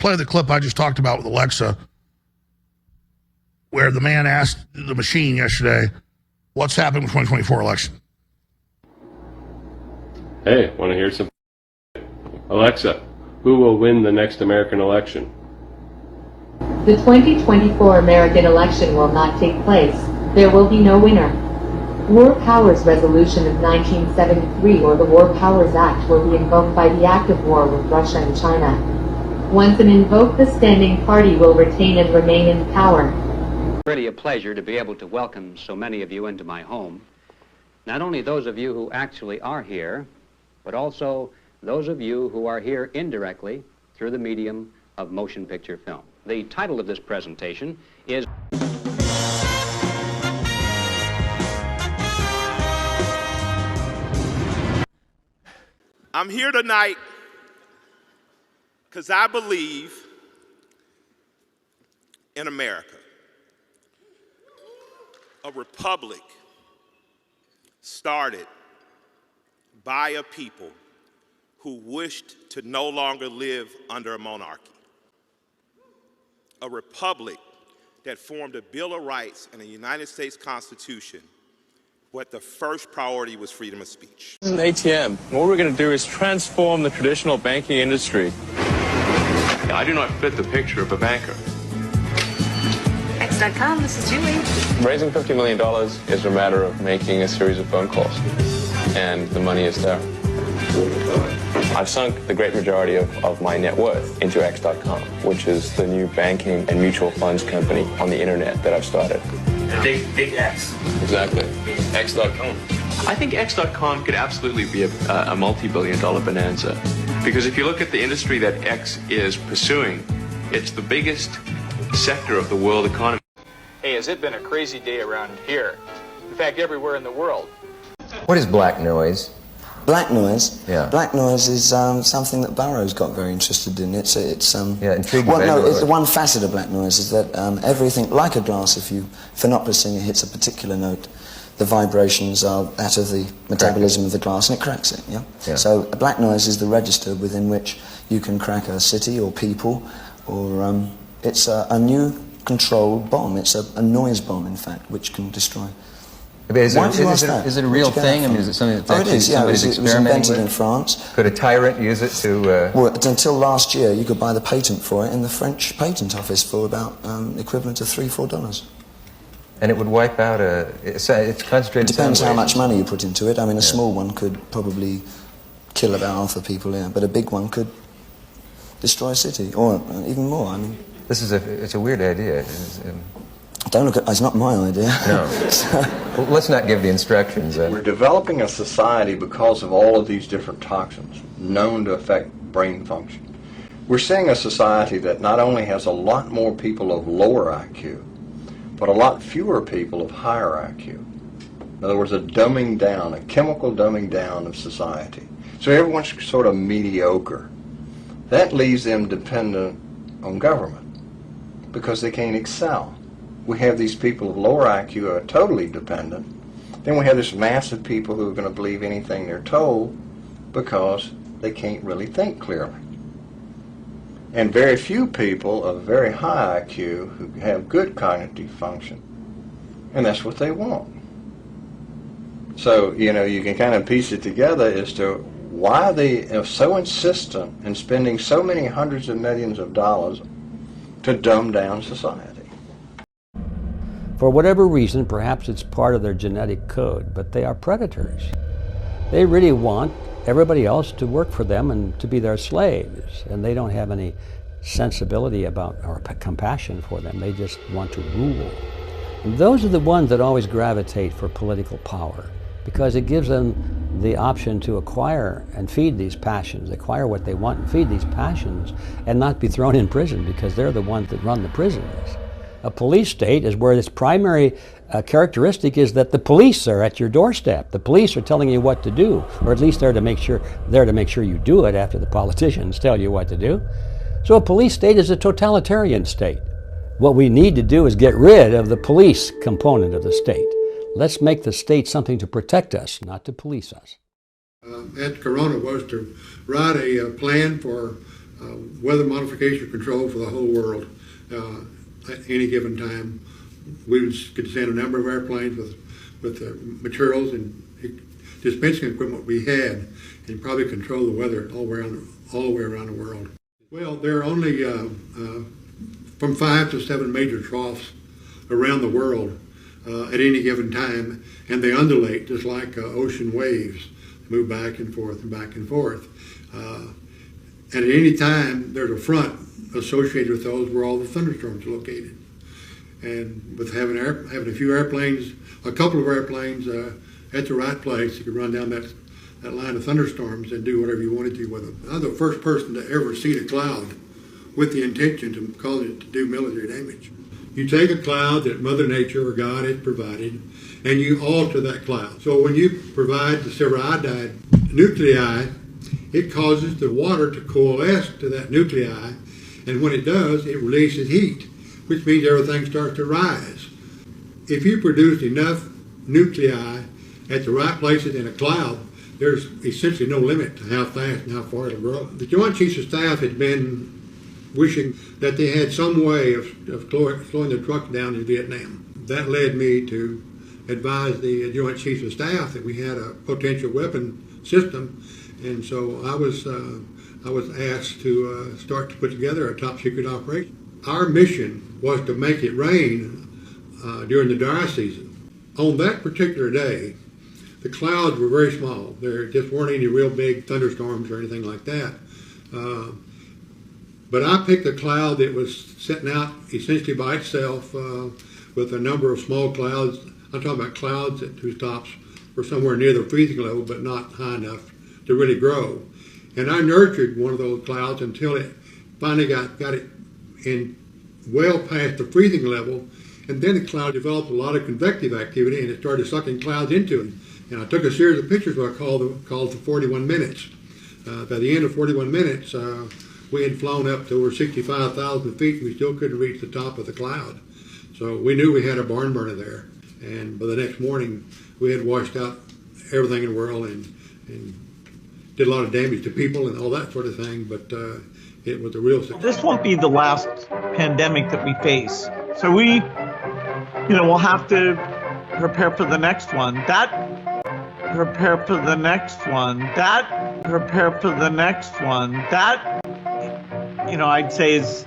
play the clip I just talked about with Alexa, where the man asked the machine yesterday, what's happening with the 2024 election? Hey, want to hear some? Alexa, who will win the next American election? The 2024 American election will not take place. There will be no winner. War Powers Resolution of 1973 or the War Powers Act will be invoked by the act of war with Russia and China. Once an invoked, the standing party will retain and remain in power. Really a pleasure to be able to welcome so many of you into my home. Not only those of you who actually are here, but also those of you who are here indirectly through the medium of motion picture film. The title of this presentation is I'm here tonight because I believe in America, a republic started by a people who wished to no longer live under a monarchy. A republic that formed a Bill of Rights and a United States Constitution, but the first priority was freedom of speech. This is an ATM. What we're going to do is transform the traditional banking industry. I do not fit the picture of a banker. X.com, this is Julie. Raising $50 million is a matter of making a series of phone calls, and the money is there. I've sunk the great majority of my net worth into X.com, which is the new banking and mutual funds company on the internet that I've started. Big X. Exactly. X.com. I think X.com could absolutely be a multi-billion-dollar bonanza. Because if you look at the industry that X is pursuing, it's the biggest sector of the world economy. Hey, has it been a crazy day around here? In fact, everywhere in the world. What is black noise? Black noise? Yeah. Black noise is something that Burroughs got very interested in. It's intriguing. Well, no, it's one facet of black noise is that everything, like a glass, if an opera singer hits a particular note, the vibrations are that of the metabolism of the glass, and it cracks it. Yeah. So black noise is the register within which you can crack a city or people, or it's a new controlled bomb. It's a noise bomb, in fact, which can destroy. Is it a real thing? I mean, is it something that's actually somebody's experimenting with? It was invented in France. Could a tyrant use it to... Well, until last year, you could buy the patent for it in the French patent office for about equivalent of $3-4. And it would wipe out it's concentrated... It depends how much money you put into it. I mean, a small one could probably kill about half the people, but a big one could destroy a city, or even more. I mean, it's a weird idea. Don't look at it's not my idea. No. Well, let's not give the instructions. We're developing a society because of all of these different toxins known to affect brain function. We're seeing a society that not only has a lot more people of lower IQ, but a lot fewer people of higher IQ. In other words, a dumbing down, a chemical dumbing down of society. So everyone's sort of mediocre. That leaves them dependent on government because they can't excel. We have these people of lower IQ who are totally dependent. Then we have this mass of people who are going to believe anything they're told because they can't really think clearly. And very few people of very high IQ who have good cognitive function. And that's what they want. So, you can kind of piece it together as to why they are so insistent in spending so many hundreds of millions of dollars to dumb down society. For whatever reason, perhaps it's part of their genetic code, but they are predators. They really want everybody else to work for them and to be their slaves, and they don't have any sensibility about or compassion for them. They just want to rule. And those are the ones that always gravitate for political power, because it gives them the option to acquire and feed these passions, acquire what they want and feed these passions, and not be thrown in prison, because they're the ones that run the prisons. A police state is where its primary characteristic is that the police are at your doorstep. The police are telling you what to do, or at least they're to make sure you do it after the politicians tell you what to do. So a police state is a totalitarian state. What we need to do is get rid of the police component of the state. Let's make the state something to protect us, not to police us. At Corona was to write a plan for weather modification control for the whole world at any given time. We could send a number of airplanes with the materials and dispensing equipment we had, and probably control the weather all the way around the world. Well, there are only from 5 to 7 major troughs around the world at any given time, and they undulate just like ocean waves, move back and forth and back and forth. And at any time, there's a front associated with those where all the thunderstorms are located. And with having a few airplanes, a couple of airplanes at the right place, you could run down that line of thunderstorms and do whatever you wanted to with them. I'm the first person to ever see a cloud with the intention to cause it to do military damage. You take a cloud that Mother Nature or God has provided, and you alter that cloud. So when you provide the silver iodide nuclei, it causes the water to coalesce to that nuclei, and when it does, it releases heat, which means everything starts to rise. If you produce enough nuclei at the right places in a cloud, there's essentially no limit to how fast and how far it'll grow. The Joint Chiefs of Staff had been wishing that they had some way of slowing the trucks down in Vietnam. That led me to advise the Joint Chiefs of Staff that we had a potential weapon system, and so I was asked to start to put together a top secret operation. Our mission was to make it rain during the dry season. On that particular day, the clouds were very small. There just weren't any real big thunderstorms or anything like that. But I picked a cloud that was setting out essentially by itself with a number of small clouds. I'm talking about clouds whose tops were somewhere near the freezing level, but not high enough to really grow. And I nurtured one of those clouds until it finally got it in well past the freezing level, and then the cloud developed a lot of convective activity, and it started sucking clouds into it. And I took a series of pictures what I called the 41 minutes. By the end of 41 minutes, we had flown up to over 65,000 feet, and we still couldn't reach the top of the cloud. So we knew we had a barn burner there. And by the next morning, we had washed out everything in the world and did a lot of damage to people and all that sort of thing, but it was a real success. This won't be the last pandemic that we face. So we'll have to prepare for the next one. Prepare for the next one. I'd say is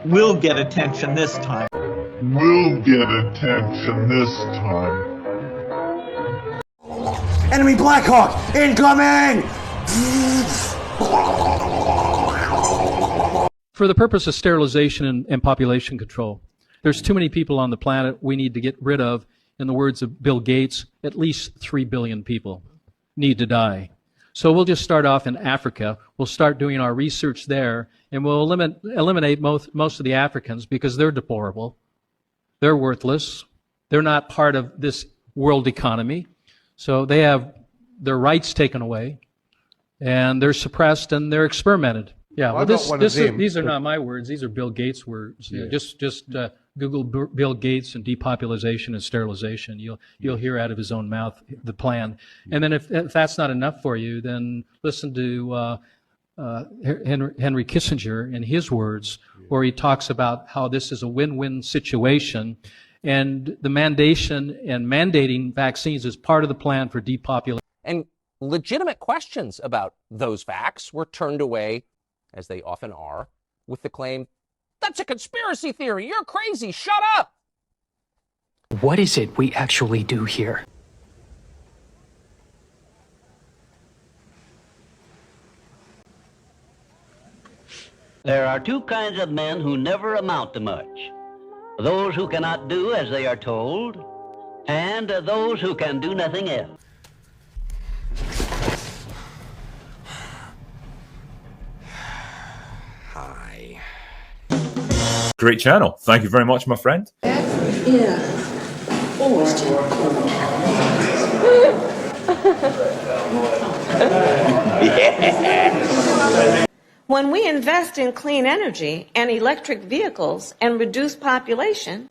will get attention this time. Enemy Black Hawk incoming! For the purpose of sterilization and population control, there's too many people on the planet we need to get rid of. In the words of Bill Gates, at least 3 billion people need to die. So we'll just start off in Africa. We'll start doing our research there, and we'll eliminate most of the Africans because they're deplorable. They're worthless. They're not part of this world economy. So they have their rights taken away, and they're suppressed and they're experimented. Yeah, well, these are not my words. These are Bill Gates' words. Yeah. Just Google Bill Gates and depopulation and sterilization. You'll hear out of his own mouth the plan. And then if that's not enough for you, then listen to Henry Kissinger in his words, where he talks about how this is a win-win situation, and the mandating vaccines is part of the plan for depopulation. And legitimate questions about those facts were turned away, as they often are, with the claim, "That's a conspiracy theory. You're crazy. Shut up." What is it we actually do here? There are two kinds of men who never amount to much. Those who cannot do as they are told, and those who can do nothing else. Hi. Great channel. Thank you very much, my friend. When we invest in clean energy and electric vehicles and reduce population,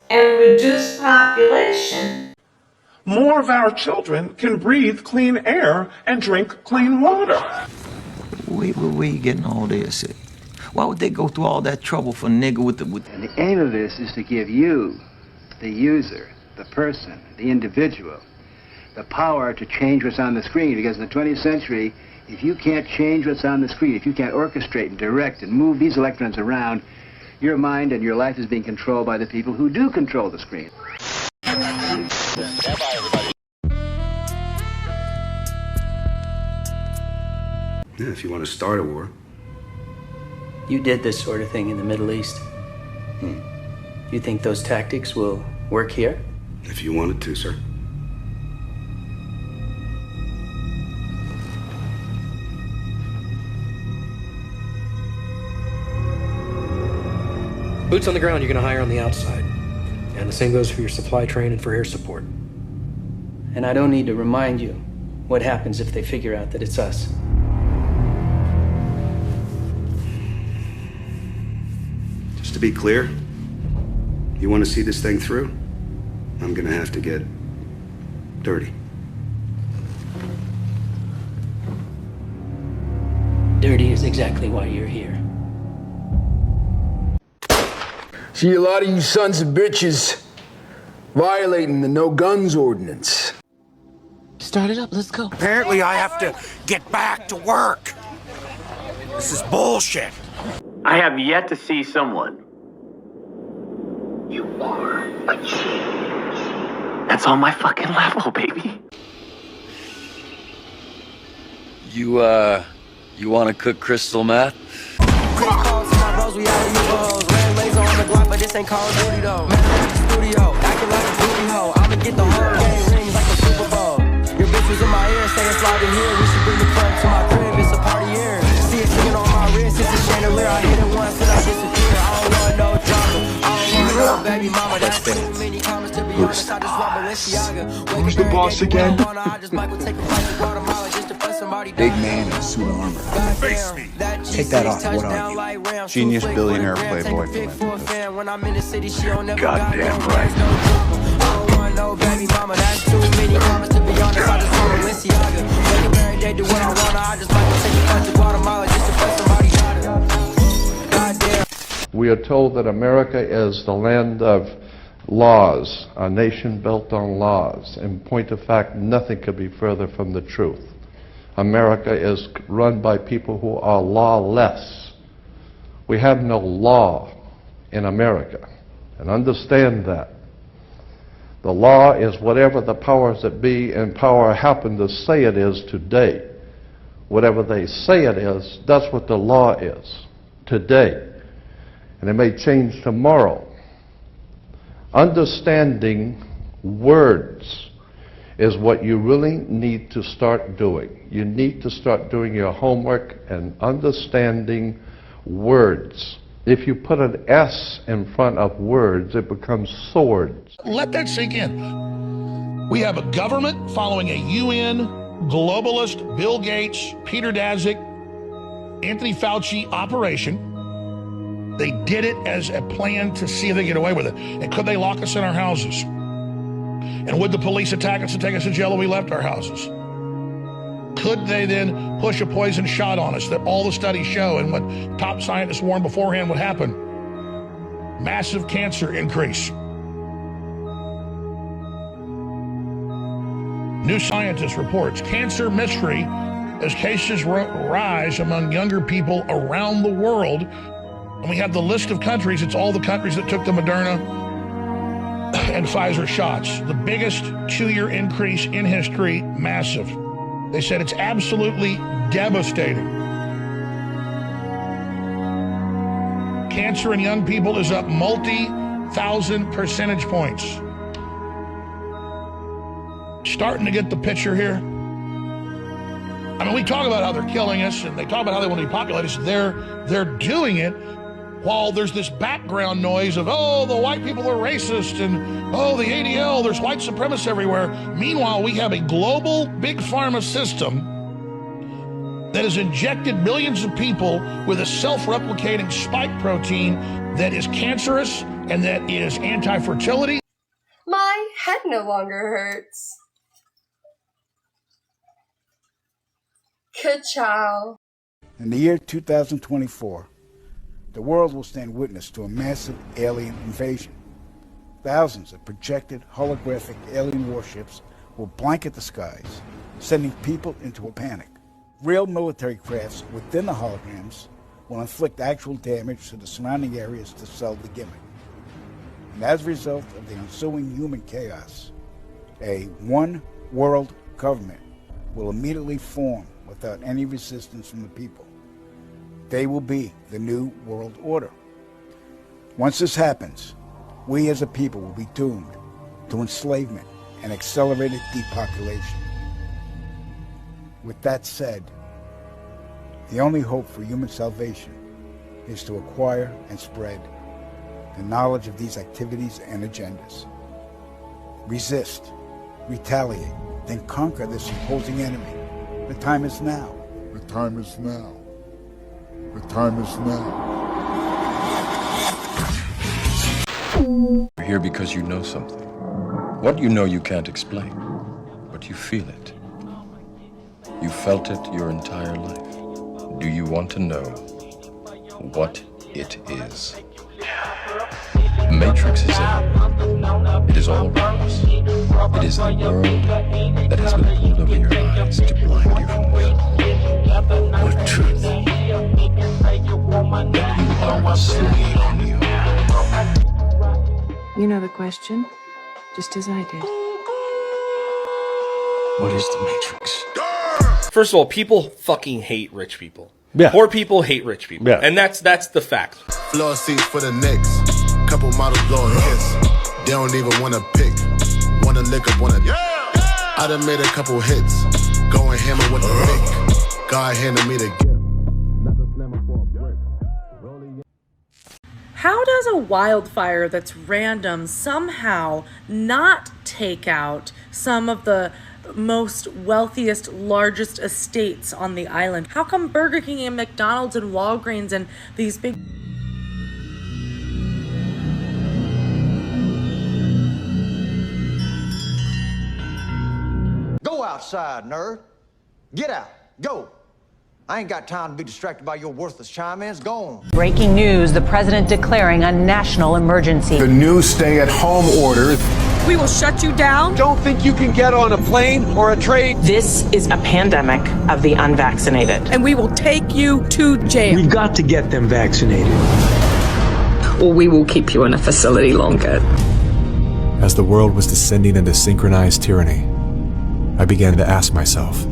more of our children can breathe clean air and drink clean water. Where you getting all this? Why would they go through all that trouble for a nigga with the... And the aim of this is to give you, the user, the person, the individual, the power to change what's on the screen. Because in the 20th century, if you can't change what's on the screen, if you can't orchestrate and direct and move these electrons around, your mind and your life is being controlled by the people who do control the screen. Yeah, if you want to start a war. You did this sort of thing in the Middle East. You think those tactics will work here? If you wanted to, sir. Boots on the ground you're going to hire on the outside. And the same goes for your supply train and for air support. And I don't need to remind you what happens if they figure out that it's us. Just to be clear, you want to see this thing through? I'm going to have to get dirty. Dirty is exactly why you're here. See a lot of you sons of bitches violating the no guns ordinance. Start it up, let's go. Apparently I have to get back to work. This is bullshit. I have yet to see someone. You are a change. That's on my fucking level, baby. You want to cook crystal meth? On the Glock, but this ain't Call of Duty though. Man, I'm in the studio, acting like a booty hoe. I'ma get the whole game rings like a Super Bowl. Your bitch was in my ear, saying slide in here. We should bring the club to my crib, it's a party here. See it singing on my wrist, it's a chandelier. I hit it once and I disappear. I don't want no drama. I don't want no baby mama. That's too many comments to be honest. I just want Balenciaga. Who's the boss again? I just might take a flight to Guatemala just to put somebody Big man in a suit of armor. Face me. Take that off. What are you? Genius billionaire playboy. Goddamn right. I don't want no baby mama. That's too many comments to be honest. I just want Balenciaga. Make it every day, do what I wanna. I just might take a flight to Guatemala just to put somebody goddamn. We are told that America is the land of laws, a nation built on laws. In point of fact, nothing could be further from the truth. America is run by people who are lawless. We have no law in America, and understand that. The law is whatever the powers that be in power happen to say it is today. Whatever they say it is, that's what the law is today. And it may change tomorrow. Understanding words is what you really need to start doing. You need to start doing your homework and understanding words. If you put an S in front of words, it becomes swords. Let that sink in. We have a government following a UN, globalist, Bill Gates, Peter Daszak, Anthony Fauci operation. They did it as a plan to see if they get away with it. And could they lock us in our houses? And would the police attack us and take us to jail if we left our houses? Could they then push a poison shot on us that all the studies show and what top scientists warned beforehand would happen? Massive cancer increase. New Scientist reports cancer mystery as cases rise among younger people around the world. And we have the list of countries. It's all the countries that took the Moderna and Pfizer shots. The biggest 2-year increase in history, massive. They said it's absolutely devastating. Cancer in young people is up multi-thousand percentage points. Starting to get the picture here. I mean, we talk about how they're killing us, and they talk about how they want to depopulate us. They're doing it while there's this background noise of, oh, the white people are racist, and oh, the ADL, there's white supremacists everywhere. Meanwhile, we have a global big pharma system that has injected millions of people with a self-replicating spike protein that is cancerous and that is anti-fertility. My head no longer hurts. Ka-chow. In the year 2024, the world will stand witness to a massive alien invasion. Thousands of projected holographic alien warships will blanket the skies, sending people into a panic. Real military crafts within the holograms will inflict actual damage to the surrounding areas to sell the gimmick. And as a result of the ensuing human chaos, a one-world government will immediately form without any resistance from the people. They will be the new world order. Once this happens, we as a people will be doomed to enslavement and accelerated depopulation. With that said, the only hope for human salvation is to acquire and spread the knowledge of these activities and agendas. Resist, retaliate, then conquer this imposing enemy. The time is now. The time is now. The time is now. You're here because you know something. What you know you can't explain, but you feel it. You felt it your entire life. Do you want to know what it is? The Matrix is in. It is all around us. It is the world that has been pulled over your eyes to blind you from what truth? That you are a slave on you. You know the question, just as I did. What is the Matrix? First of all, people fucking hate rich people. Yeah. Poor people hate rich people. Yeah. And that's the fact. Floor seats for the Knicks. Couple models blowing hits. They don't even wanna pick. Wanna lick up, wanna. I done made a couple hits. Going hammer with the pick. God handed me the gift. How does a wildfire that's random somehow not take out some of the most wealthiest, largest estates on the island? How come Burger King and McDonald's and Walgreens and these big... Go outside, nerd. Get out. Go. I ain't got time to be distracted by your worthless chime-ins. Go on. Breaking news, the president declaring a national emergency. The new stay-at-home order. We will shut you down. Don't think you can get on a plane or a train. This is a pandemic of the unvaccinated. And we will take you to jail. We've got to get them vaccinated. Or we will keep you in a facility longer. As the world was descending into synchronized tyranny, I began to ask myself,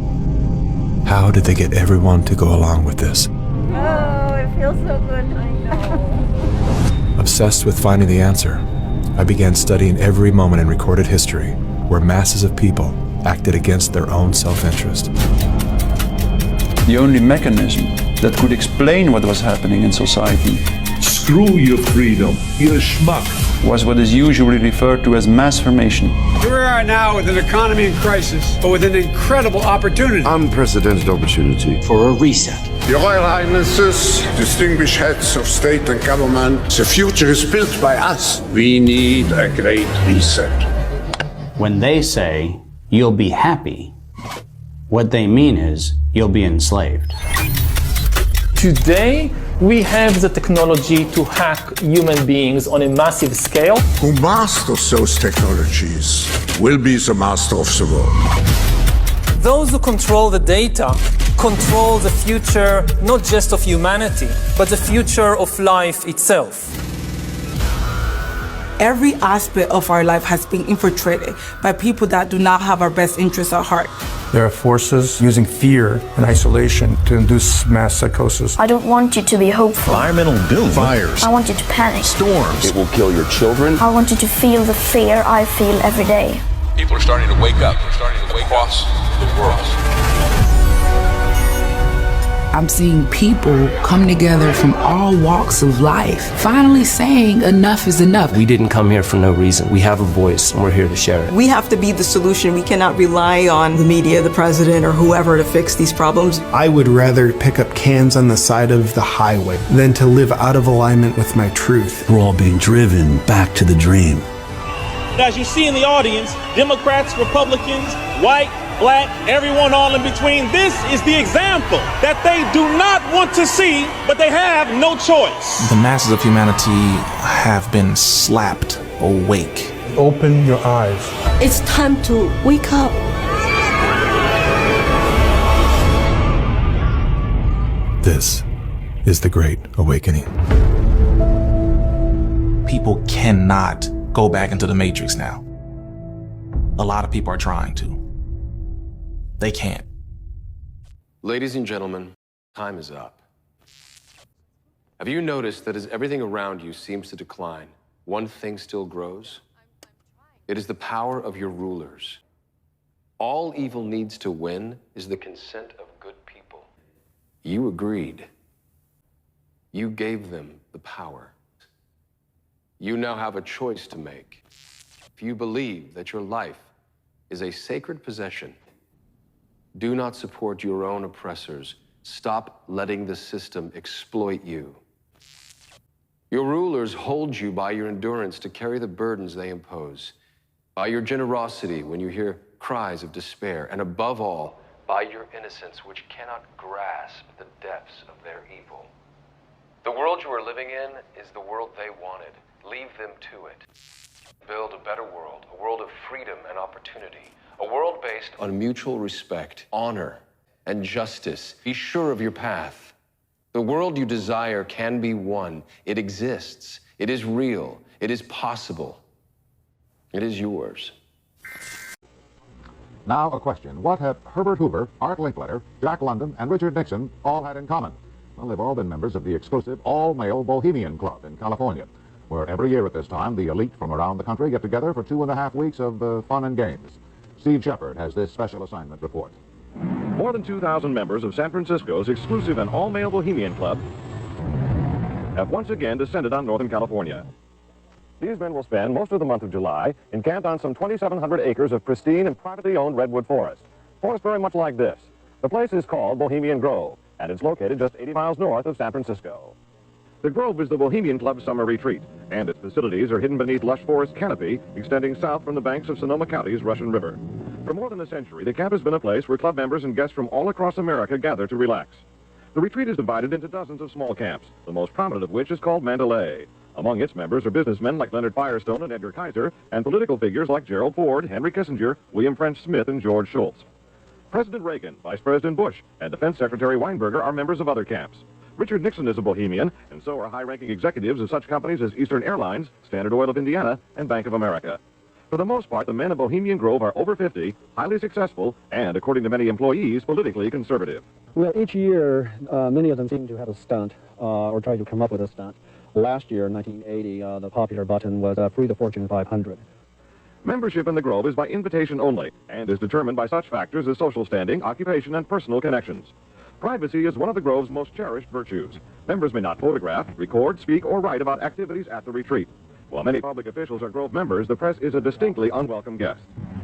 how did they get everyone to go along with this? Oh, it feels so good. I know. Obsessed with finding the answer, I began studying every moment in recorded history where masses of people acted against their own self-interest. The only mechanism that could explain what was happening in society, Screw your freedom, you're a schmuck, was what is usually referred to as mass formation. Here we are now with an economy in crisis, but with an incredible opportunity. Unprecedented opportunity for a reset. Your Royal Highnesses, distinguished heads of state and government, the future is built by us. We need a great reset. When they say, you'll be happy, what they mean is, you'll be enslaved. Today, we have the technology to hack human beings on a massive scale. Who masters those technologies will be the master of the world. Those who control the data control the future, not just of humanity, but the future of life itself. Every aspect of our life has been infiltrated by people that do not have our best interests at heart. There are forces using fear and isolation to induce mass psychosis. I don't want you to be hopeful. Environmental doom. Fires. I want you to panic. Storms. It will kill your children. I want you to feel the fear I feel every day. People are starting to wake up. We're starting to wake across the world. I'm seeing people come together from all walks of life, finally saying enough is enough. We didn't come here for no reason. We have a voice and we're here to share it. We have to be the solution. We cannot rely on the media, the president, or whoever to fix these problems. I would rather pick up cans on the side of the highway than to live out of alignment with my truth. We're all being driven back to the dream. As you see in the audience, Democrats, Republicans, white, black, everyone all in between. This is the example that they do not want to see, but they have no choice. The masses of humanity have been slapped awake. Open your eyes. It's time to wake up. This is the Great Awakening. People cannot go back into the Matrix now. A lot of people are trying to. They can't. Ladies and gentlemen, time is up. Have you noticed that as everything around you seems to decline, one thing still grows? It is the power of your rulers. All evil needs to win is the consent of good people. You agreed. You gave them the power. You now have a choice to make. If you believe that your life is a sacred possession, do not support your own oppressors. Stop letting the system exploit you. Your rulers hold you by your endurance to carry the burdens they impose, by your generosity when you hear cries of despair, and above all, by your innocence which cannot grasp the depths of their evil. The world you are living in is the world they wanted. Leave them to it. Build a better world, a world of freedom and opportunity, a world based on mutual respect, honor, and justice. Be sure of your path. The world you desire can be won. It exists. It is real. It is possible. It is yours. Now a question. What have Herbert Hoover, Art Linkletter, Jack London, and Richard Nixon all had in common? Well, they've all been members of the exclusive all-male Bohemian Club in California, where every year at this time, the elite from around the country get together for 2.5 weeks of fun and games. Steve Shepard has this special assignment report. More than 2,000 members of San Francisco's exclusive and all-male Bohemian Club have once again descended on Northern California. These men will spend most of the month of July encamped on some 2,700 acres of pristine and privately owned redwood forest. Forest very much like this. The place is called Bohemian Grove, and it's located just 80 miles north of San Francisco. The Grove is the Bohemian Club's summer retreat, and its facilities are hidden beneath lush forest canopy extending south from the banks of Sonoma County's Russian River. For more than a century, the camp has been a place where club members and guests from all across America gather to relax. The retreat is divided into dozens of small camps, the most prominent of which is called Mandalay. Among its members are businessmen like Leonard Firestone and Edgar Kaiser, and political figures like Gerald Ford, Henry Kissinger, William French Smith, and George Shultz. President Reagan, Vice President Bush, and Defense Secretary Weinberger are members of other camps. Richard Nixon is a Bohemian, and so are high-ranking executives of such companies as Eastern Airlines, Standard Oil of Indiana, and Bank of America. For the most part, the men of Bohemian Grove are over 50, highly successful, and, according to many employees, politically conservative. Well, each year, many of them seem to have a stunt, or try to come up with a stunt. Last year, in 1980, the popular button was Free the Fortune 500. Membership in the Grove is by invitation only, and is determined by such factors as social standing, occupation, and personal connections. Privacy is one of the Grove's most cherished virtues. Members may not photograph, record, speak, or write about activities at the retreat. While many public officials are Grove members, the press is a distinctly unwelcome guest.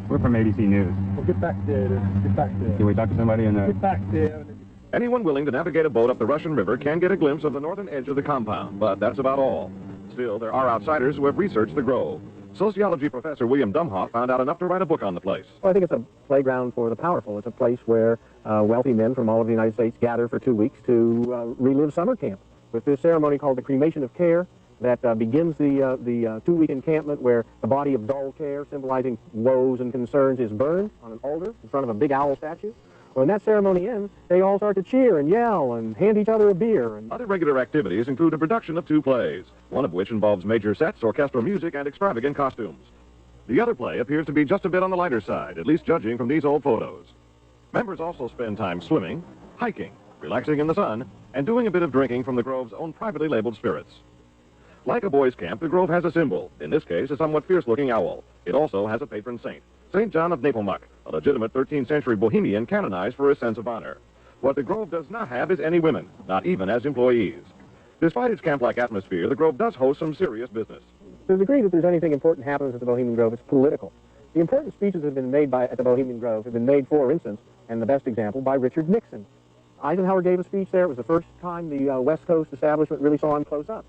We're from ABC News. Well, get back there. Get back there. Can we talk to somebody in there? Get back there. Anyone willing to navigate a boat up the Russian River can get a glimpse of the northern edge of the compound, but that's about all. Still, there are outsiders who have researched the Grove. Sociology professor William Dumhoff found out enough to write a book on the place. Well, I think it's a playground for the powerful. It's a place where wealthy men from all over the United States gather for 2 weeks to relive summer camp with this ceremony called the cremation of care that begins the 2-week encampment where the body of dull care, symbolizing woes and concerns, is burned on an altar in front of a big owl statue. When that ceremony ends, they all start to cheer and yell and hand each other a beer. Other regular activities include a production of 2 plays, one of which involves major sets, orchestral music, and extravagant costumes. The other play appears to be just a bit on the lighter side, at least judging from these old photos. Members also spend time swimming, hiking, relaxing in the sun, and doing a bit of drinking from the Grove's own privately labeled spirits. Like a boys' camp, the Grove has a symbol, in this case a somewhat fierce-looking owl. It also has a patron saint, St. John of Nepomuk, a legitimate 13th century Bohemian canonized for his sense of honor. What the Grove does not have is any women, not even as employees. Despite its camp-like atmosphere, the Grove does host some serious business. To the degree that there's anything important happens at the Bohemian Grove, it's political. The important speeches that have been made at the Bohemian Grove have been made, for instance, and the best example, by Richard Nixon. Eisenhower gave a speech there. It was the first time the West Coast establishment really saw him close up.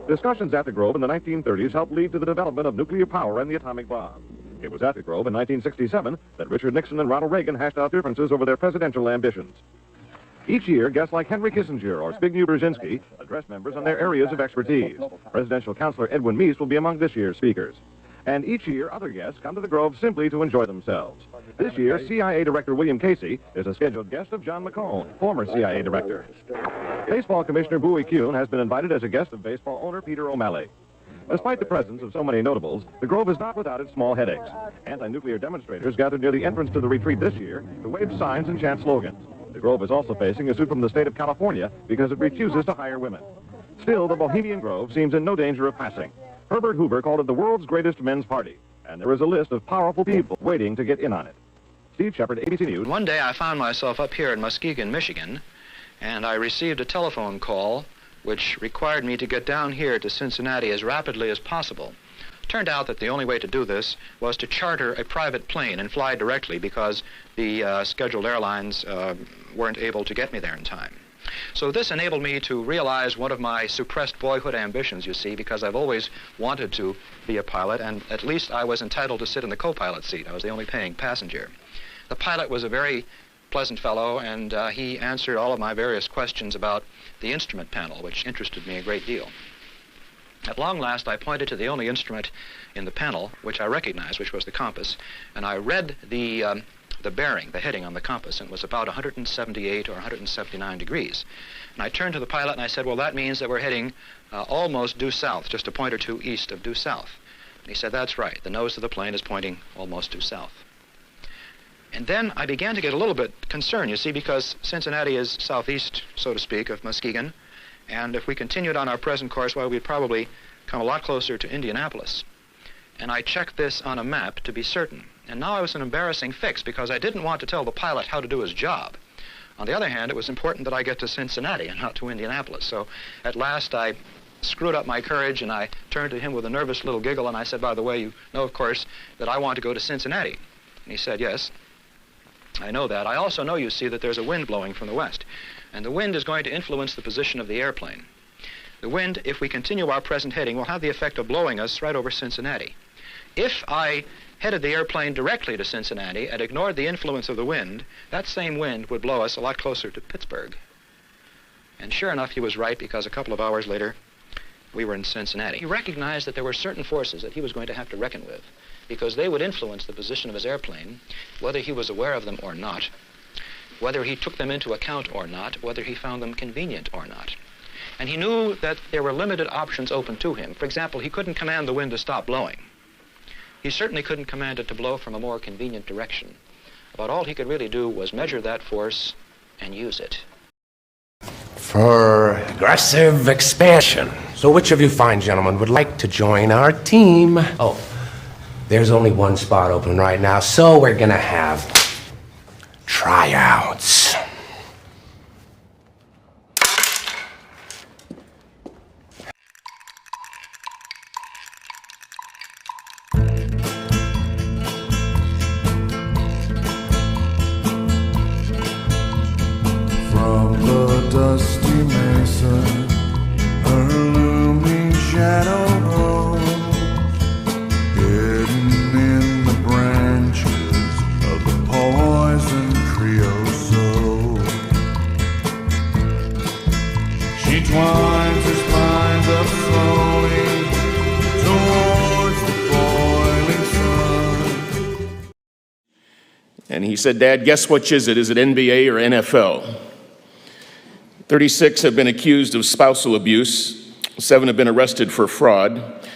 Discussions at the Grove in the 1930s helped lead to the development of nuclear power and the atomic bomb. It was at the Grove in 1967 that Richard Nixon and Ronald Reagan hashed out differences over their presidential ambitions. Each year, guests like Henry Kissinger or Zbigniew Brzezinski address members on their areas of expertise. Presidential counselor Edwin Meese will be among this year's speakers. And each year, other guests come to the Grove simply to enjoy themselves. This year, CIA Director William Casey is a scheduled guest of John McCone, former CIA Director. Baseball Commissioner Bowie Kuhn has been invited as a guest of baseball owner Peter O'Malley. Despite the presence of so many notables, the Grove is not without its small headaches. Anti-nuclear demonstrators gathered near the entrance to the retreat this year to wave signs and chant slogans. The Grove is also facing a suit from the state of California because it refuses to hire women. Still, the Bohemian Grove seems in no danger of passing. Herbert Hoover called it the world's greatest men's party, and there is a list of powerful people waiting to get in on it. Steve Shepard, ABC News. One day I found myself up here in Muskegon, Michigan, and I received a telephone call which required me to get down here to Cincinnati as rapidly as possible. It turned out that the only way to do this was to charter a private plane and fly directly because the scheduled airlines weren't able to get me there in time. So this enabled me to realize one of my suppressed boyhood ambitions, you see, because I've always wanted to be a pilot, and at least I was entitled to sit in the co-pilot seat. I was the only paying passenger. The pilot was a very pleasant fellow, and he answered all of my various questions about the instrument panel, which interested me a great deal. At long last, I pointed to the only instrument in the panel which I recognized, which was the compass, and I read the bearing, the heading on the compass, and it was about 178 or 179 degrees. And I turned to the pilot and I said, well, that means that we're heading almost due south, just a point or two east of due south. And he said, that's right, the nose of the plane is pointing almost due south. And then I began to get a little bit concerned, you see, because Cincinnati is southeast, so to speak, of Muskegon, and if we continued on our present course, well, we'd probably come a lot closer to Indianapolis. And I checked this on a map to be certain. And now I was in an embarrassing fix because I didn't want to tell the pilot how to do his job. On the other hand, it was important that I get to Cincinnati and not to Indianapolis. So at last I screwed up my courage and I turned to him with a nervous little giggle and I said, by the way, you know, of course, that I want to go to Cincinnati. And he said, yes, I know that. I also know, you see, that there's a wind blowing from the west. And the wind is going to influence the position of the airplane. The wind, if we continue our present heading, will have the effect of blowing us right over Cincinnati. If I headed the airplane directly to Cincinnati and ignored the influence of the wind, that same wind would blow us a lot closer to Pittsburgh. And sure enough, he was right, because a couple of hours later, we were in Cincinnati. He recognized that there were certain forces that he was going to have to reckon with, because they would influence the position of his airplane, whether he was aware of them or not, whether he took them into account or not, whether he found them convenient or not. And he knew that there were limited options open to him. For example, he couldn't command the wind to stop blowing. He certainly couldn't command it to blow from a more convenient direction. About all he could really do was measure that force and use it. For aggressive expansion. So which of you fine gentlemen would like to join our team? Oh, there's only one spot open right now, so we're gonna have tryouts. Dusty mesa, her looming shadow rolls, hidden in the branches of the poison creosote. She twines her spines up slowly towards the boiling sun. And he said, Dad, guess which is it? Is it NBA or NFL? 36 have been accused of spousal abuse, 7 have been arrested for fraud,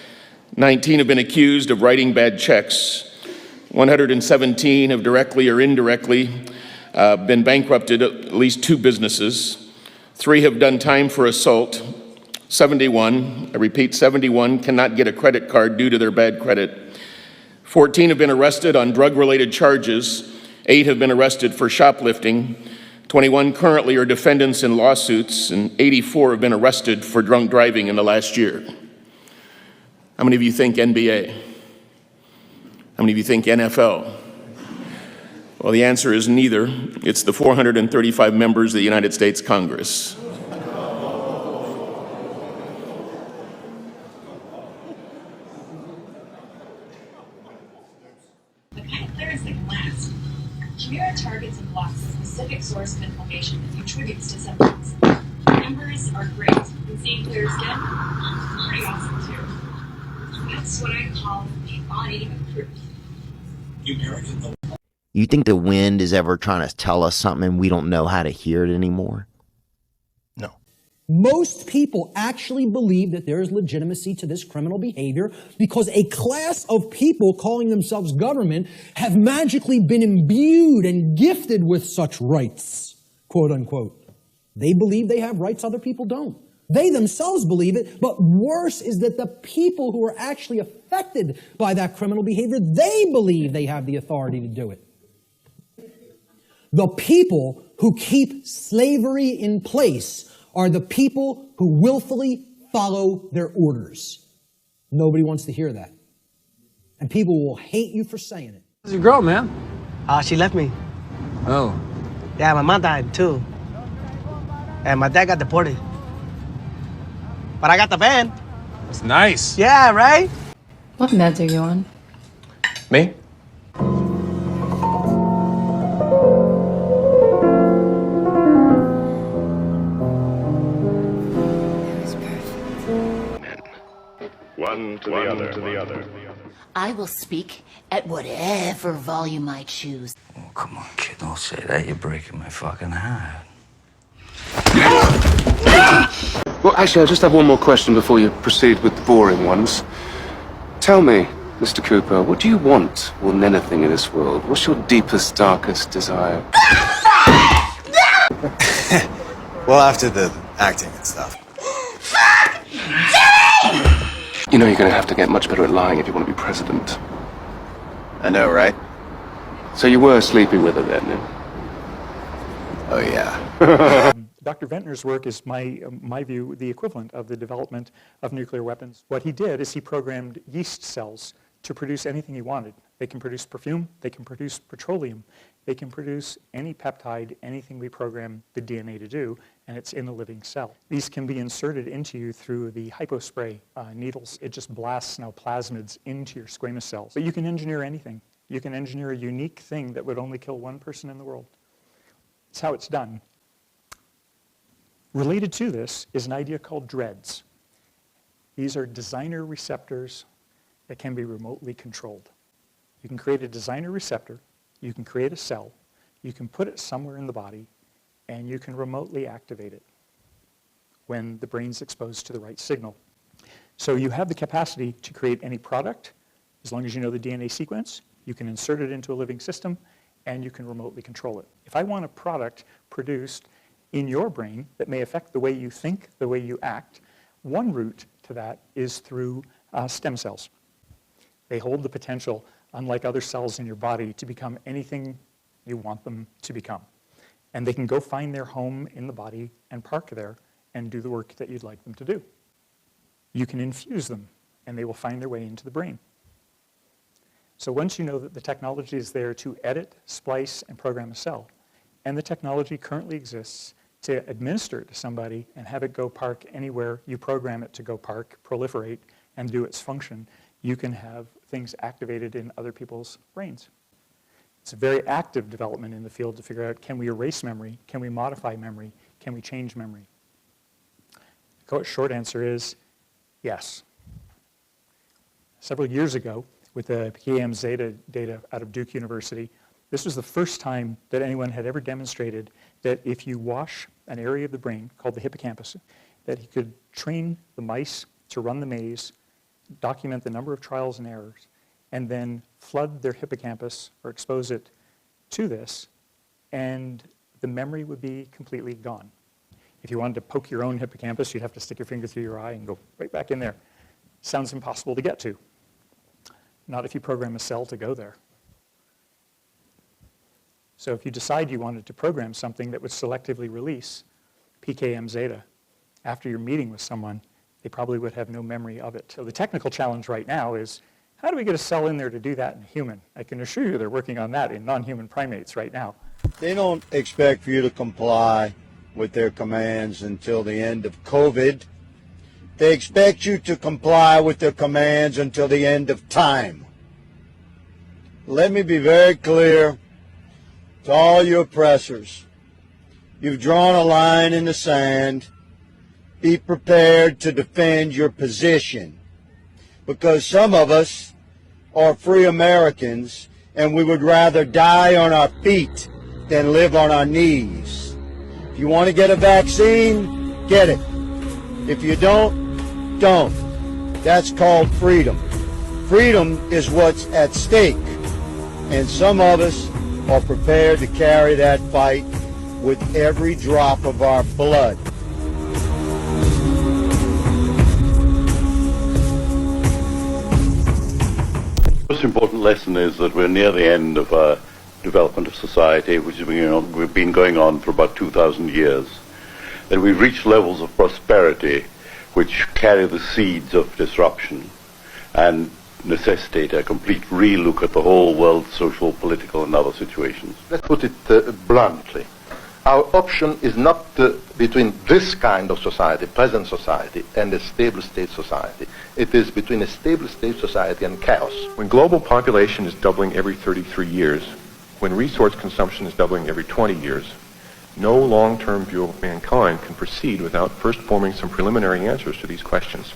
19 have been accused of writing bad checks, 117 have directly or indirectly been bankrupted at least 2 businesses, 3 have done time for assault, 71, I repeat, 71 cannot get a credit card due to their bad credit, 14 have been arrested on drug-related charges, 8 have been arrested for shoplifting, 21 currently are defendants in lawsuits, and 84 have been arrested for drunk driving in the last year. How many of you think NBA? How many of you think NFL? Well, the answer is neither. It's the 435 members of the United States Congress. Provide clearance that can last. Chimera targets and blocks a specific source of inflammation that contributes to symptoms. Embers are great, and seeing clear skin, pretty awesome too. That's what I call a body of proof. You think the wind is ever trying to tell us something and we don't know how to hear it anymore? Most people actually believe that there is legitimacy to this criminal behavior because a class of people calling themselves government have magically been imbued and gifted with such rights, quote unquote. They believe they have rights other people don't. They themselves believe it, but worse is that the people who are actually affected by that criminal behavior, they believe they have the authority to do it. The people who keep slavery in place are the people who willfully follow their orders. Nobody wants to hear that. And people will hate you for saying it. How's your girl, man? She left me. Oh. Yeah, my mom died too. And my dad got deported. But I got the van. That's nice. Yeah, right? What meds are you on? Me? One to the other. I will speak at whatever volume I choose. Oh, come on, kid, don't say that. You're breaking my fucking heart. Well, actually, I just have one more question before you proceed with the boring ones. Tell me, Mr. Cooper, what do you want more than anything in this world? What's your deepest, darkest desire? Well, after the acting and stuff. You know you're going to have to get much better at lying if you want to be president. I know, right? So you were sleeping with her then, yeah? Oh, yeah. Dr. Ventnor's work is, my view, the equivalent of the development of nuclear weapons. What he did is he programmed yeast cells to produce anything he wanted. They can produce perfume, they can produce petroleum, they can produce any peptide, anything we program the DNA to do, and it's in a living cell. These can be inserted into you through the hypospray needles. It just blasts now plasmids into your squamous cells. But you can engineer anything. You can engineer a unique thing that would only kill one person in the world. It's how it's done. Related to this is an idea called dreads. These are designer receptors that can be remotely controlled. You can create a designer receptor, you can create a cell, you can put it somewhere in the body, and you can remotely activate it when the brain's exposed to the right signal. So you have the capacity to create any product, as long as you know the DNA sequence, you can insert it into a living system, and you can remotely control it. If I want a product produced in your brain that may affect the way you think, the way you act, one route to that is through stem cells. They hold the potential, unlike other cells in your body, to become anything you want them to become. And they can go find their home in the body and park there and do the work that you'd like them to do. You can infuse them, and they will find their way into the brain. So once you know that the technology is there to edit, splice, and program a cell, and the technology currently exists to administer it to somebody and have it go park anywhere you program it to go park, proliferate, and do its function, you can have things activated in other people's brains. It's a very active development in the field to figure out, can we erase memory? Can we modify memory? Can we change memory? The short answer is yes. Several years ago, with the PKM Zeta data out of Duke University, this was the first time that anyone had ever demonstrated that if you wash an area of the brain called the hippocampus, that he could train the mice to run the maze, document the number of trials and errors, and then flood their hippocampus or expose it to this, and the memory would be completely gone. If you wanted to poke your own hippocampus, you'd have to stick your finger through your eye and go right back in there. Sounds impossible to get to. Not if you program a cell to go there. So if you decide you wanted to program something that would selectively release PKM Zeta after your meeting with someone, they probably would have no memory of it. So the technical challenge right now is, how do we get a cell in there to do that in a human? I can assure you they're working on that in non-human primates right now. They don't expect for you to comply with their commands until the end of COVID. They expect you to comply with their commands until the end of time. Let me be very clear to all you oppressors. You've drawn a line in the sand. Be prepared to defend your position, because some of us are free Americans and we would rather die on our feet than live on our knees. If you want to get a vaccine, get it. If you don't, don't. That's called freedom. Freedom is what's at stake, and some of us are prepared to carry that fight with every drop of our blood. The most important lesson is that we're near the end of our development of society, which we've been going on for about 2,000 years. That we've reached levels of prosperity which carry the seeds of disruption and necessitate a complete relook at the whole world's social, political, and other situations. Let's put it bluntly. Our option is not between this kind of society, present society, and a stable state society. It is between a stable state society and chaos. When global population is doubling every 33 years, when resource consumption is doubling every 20 years, no long-term view of mankind can proceed without first forming some preliminary answers to these questions.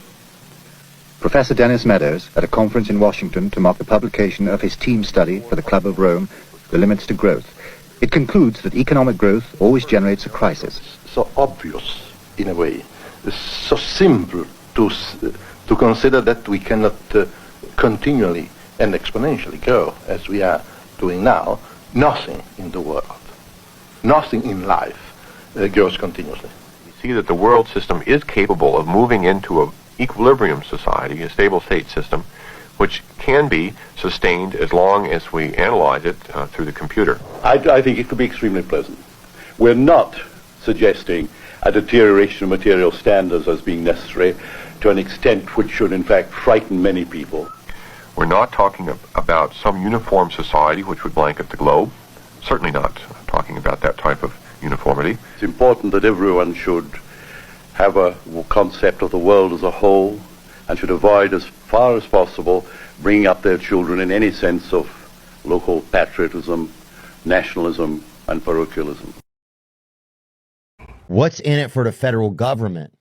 Professor Dennis Meadows, at a conference in Washington to mark the publication of his team study for the Club of Rome, The Limits to Growth. It concludes that economic growth always generates a crisis. So obvious, in a way. It's so simple to consider that we cannot continually and exponentially grow as we are doing now. Nothing in the world, nothing in life grows continuously. We see that the world system is capable of moving into an equilibrium society, a stable state system, which can be sustained as long as we analyze it through the computer. I think it could be extremely pleasant. We're not suggesting a deterioration of material standards as being necessary to an extent which should in fact frighten many people. We're not talking about some uniform society which would blanket the globe. Certainly not talking about that type of uniformity. It's important that everyone should have a concept of the world as a whole and should avoid as far as possible bringing up their children in any sense of local patriotism, nationalism, and parochialism. What's in it for the federal government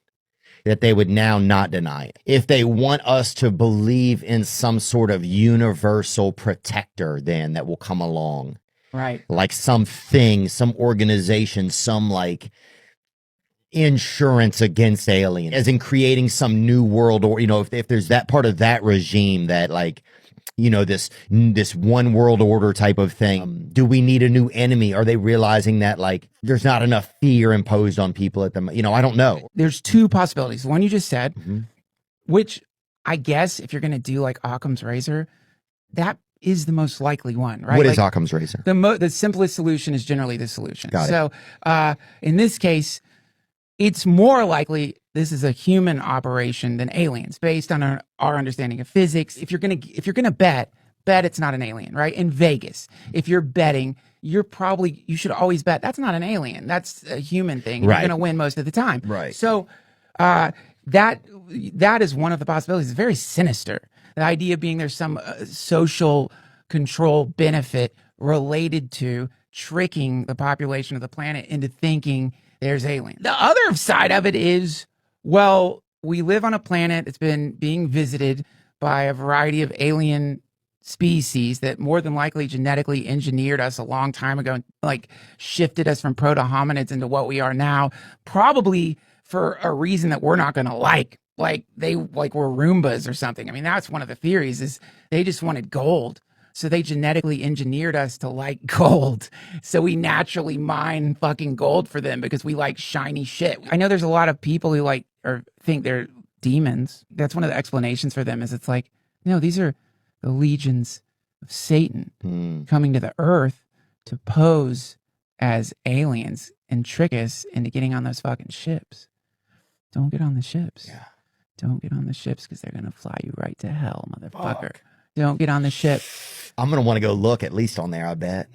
that they would now not deny it? If they want us to believe in some sort of universal protector then that will come along. Right. Like something, some organization, some like insurance against aliens, as in creating some new world, or, you know, if there's that part of that regime that, like, you know, this one world order type of thing. Do we need a new enemy? Are they realizing that, like, there's not enough fear imposed on people at the, you know, I don't know. There's two possibilities. The one you just said, which I guess if you're going to do like Occam's razor, that is the most likely one, right? What like, is Occam's razor? The simplest solution is generally the solution. Got it. So in this case, it's more likely this is a human operation than aliens, based on our understanding of physics. If you're gonna bet it's not an alien, right? In Vegas, if you're betting, you should always bet that's not an alien. That's a human thing. Right. You're gonna win most of the time. Right. So that is one of the possibilities. It's very sinister. The idea being there's some social control benefit related to tricking the population of the planet into thinking there's aliens. The other side of it is, well, we live on a planet that's been being visited by a variety of alien species that more than likely genetically engineered us a long time ago, and like shifted us from proto-hominids into what we are now, probably for a reason that we're not going to like we're Roombas or something. I mean, that's one of the theories, is they just wanted gold. So they genetically engineered us to like gold. So we naturally mine fucking gold for them because we like shiny shit. I know there's a lot of people who like or think they're demons. That's one of the explanations for them, is it's like, no, these are the legions of Satan coming to the earth to pose as aliens and trick us into getting on those fucking ships. Don't get on the ships. Yeah. Don't get on the ships because they're going to fly you right to hell, motherfucker. Fuck. Don't get on the ship. I'm going to want to go look at least on there, I bet.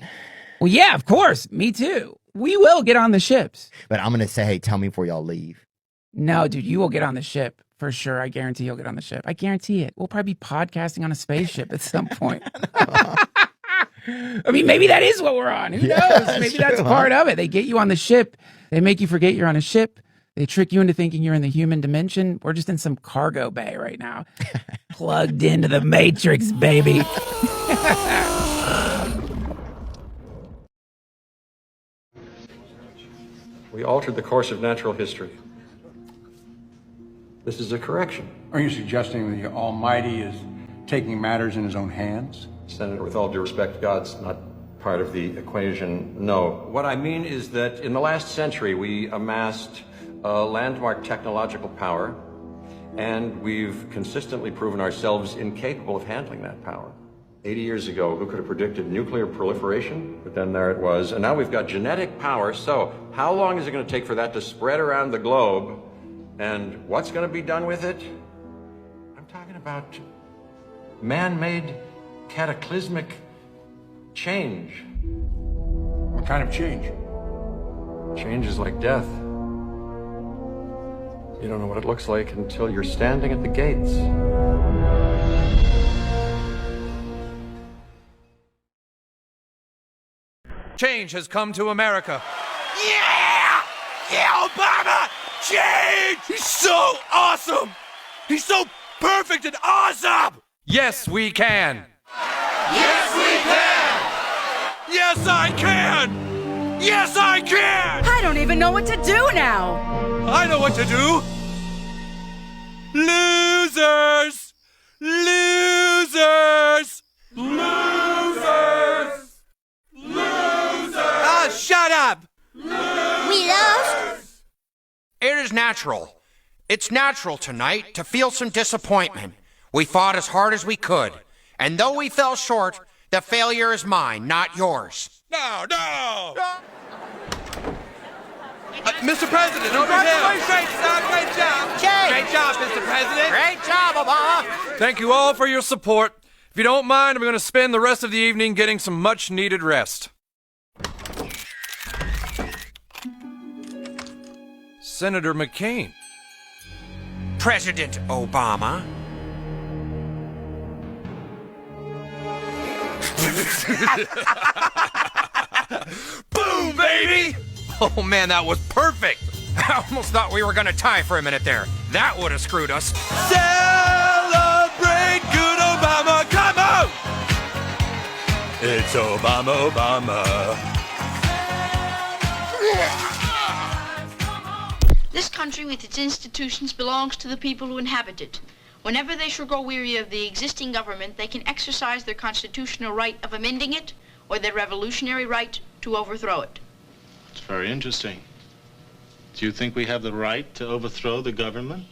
Well, yeah, of course. Me too. We will get on the ships. But I'm going to say, hey, tell me before y'all leave. No, dude, you will get on the ship for sure. I guarantee you'll get on the ship. I guarantee it. We'll probably be podcasting on a spaceship at some point. I mean, maybe that is what we're on. Who knows? Maybe that's part of it. They get you on the ship. They make you forget you're on a ship. They trick you into thinking you're in the human dimension. We're just in some cargo bay right now. Plugged into the Matrix, baby. We altered the course of natural history. This is a correction. Are you suggesting the Almighty is taking matters in his own hands? Senator, with all due respect, God's not part of the equation, no. What I mean is that in the last century, we amassed a landmark technological power, and we've consistently proven ourselves incapable of handling that power. 80 years ago, who could have predicted nuclear proliferation? But then there it was. And now we've got genetic power. So how long is it going to take for that to spread around the globe? And what's going to be done with it? I'm talking about man-made cataclysmic change. What kind of change? Change is like death. You don't know what it looks like until you're standing at the gates. Change has come to America. Yeah! Yeah, Obama! Change! He's so awesome! He's so perfect and awesome! Yes, we can! Yes, we can! Yes, I can! Yes, I can! I don't even know what to do now! I know what to do! Losers! Losers! Losers! Ah, shut up! We lost? It is natural. It's natural tonight to feel some disappointment. We fought as hard as we could, and though we fell short, the failure is mine, not yours. No! Mr. President, over here! Great job! Great job, Mr. President! Great job, Obama! Thank you all for your support. If you don't mind, I'm going to spend the rest of the evening getting some much-needed rest. Senator McCain. President Obama. Boom, baby! Oh man, that was perfect! I almost thought we were gonna tie for a minute there. That would have screwed us. Celebrate good Obama, come on! It's Obama, Obama. This country with its institutions belongs to the people who inhabit it. Whenever they shall grow weary of the existing government, they can exercise their constitutional right of amending it or their revolutionary right to overthrow it. It's very interesting. Do you think we have the right to overthrow the government?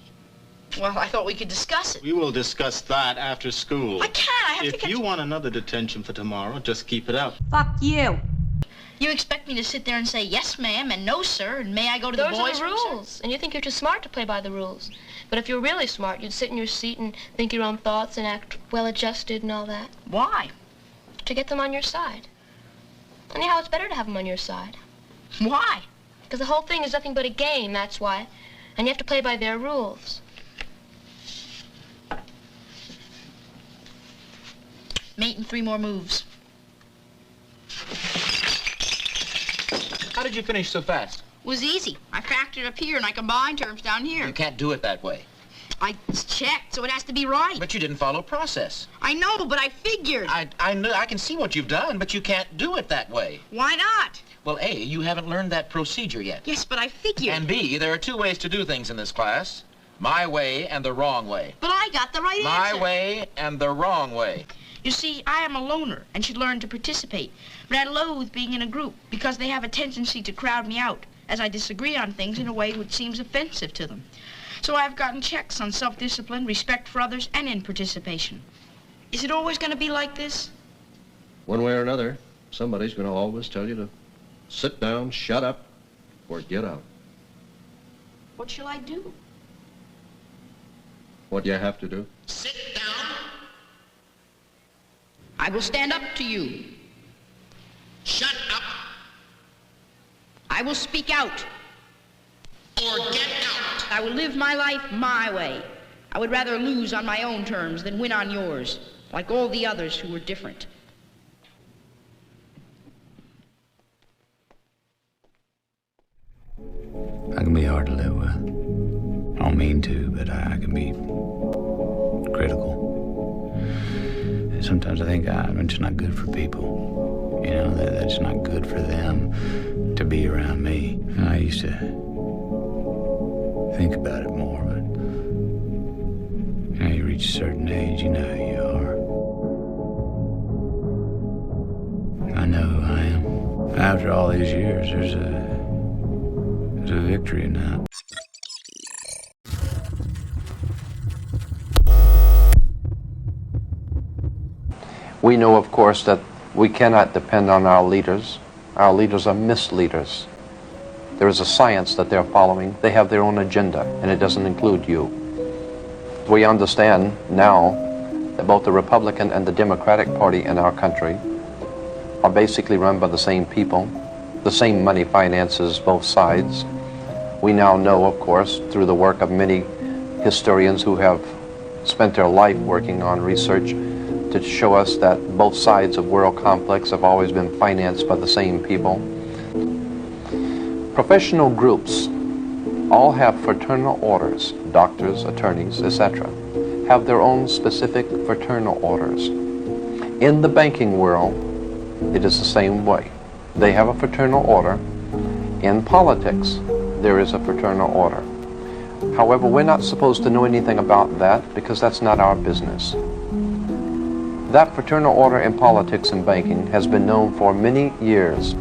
Well, I thought we could discuss it. We will discuss that after school. I can't. I have to If you want another detention for tomorrow, just keep it up. Fuck you. You expect me to sit there and say yes, ma'am, and no, sir, and may I go to the boys' Those are the room, sir? rules, and you think you're too smart to play by the rules. But if you're really smart, you'd sit in your seat and think your own thoughts and act well-adjusted and all that. Why? To get them on your side. Anyhow, it's better to have them on your side. Why? Because the whole thing is nothing but a game, that's why. And you have to play by their rules. Mate in 3 more moves. How did you finish so fast? Was easy. I factored up here and I combined terms down here. You can't do it that way. I checked, so it has to be right. But you didn't follow process. I know, but I figured. I know, I can see what you've done, but you can't do it that way. Why not? Well, A, you haven't learned that procedure yet. Yes, but I figured. And B, there are 2 ways to do things in this class. My way and the wrong way. But I got the right My answer. way and the wrong way. You see, I am a loner and should learn to participate. But I loathe being in a group because they have a tendency to crowd me out as I disagree on things in a way which seems offensive to them. So I've gotten checks on self-discipline, respect for others, and in participation. Is it always going to be like this? One way or another, somebody's going to always tell you to sit down, shut up, or get out. What shall I do? What do you have to do? Sit down. I will stand up to you. Shut up. I will speak out. Or get out. I will live my life my way. I would rather lose on my own terms than win on yours, like all the others who were different. sometimes I think I'm just not good for people. You know, that's not good for them to be around me. And I used to think about it more, but you know, you reach a certain age, you know who you are. I know who I am. After all these years, there's a victory in that. We know, of course, that we cannot depend on our leaders. Our leaders are misleaders. There is a science that they're following. They have their own agenda, and it doesn't include you. We understand now that both the Republican and the Democratic Party in our country are basically run by the same people. The same money finances both sides. We now know, of course, through the work of many historians who have spent their life working on research to show us that both sides of world complex have always been financed by the same people. Professional groups all have fraternal orders. Doctors, attorneys, etc. have their own specific fraternal orders. In the banking world, it is the same way. They have a fraternal order. In politics, there is a fraternal order. However, we're not supposed to know anything about that because that's not our business. That fraternal order in politics and banking has been known for many years.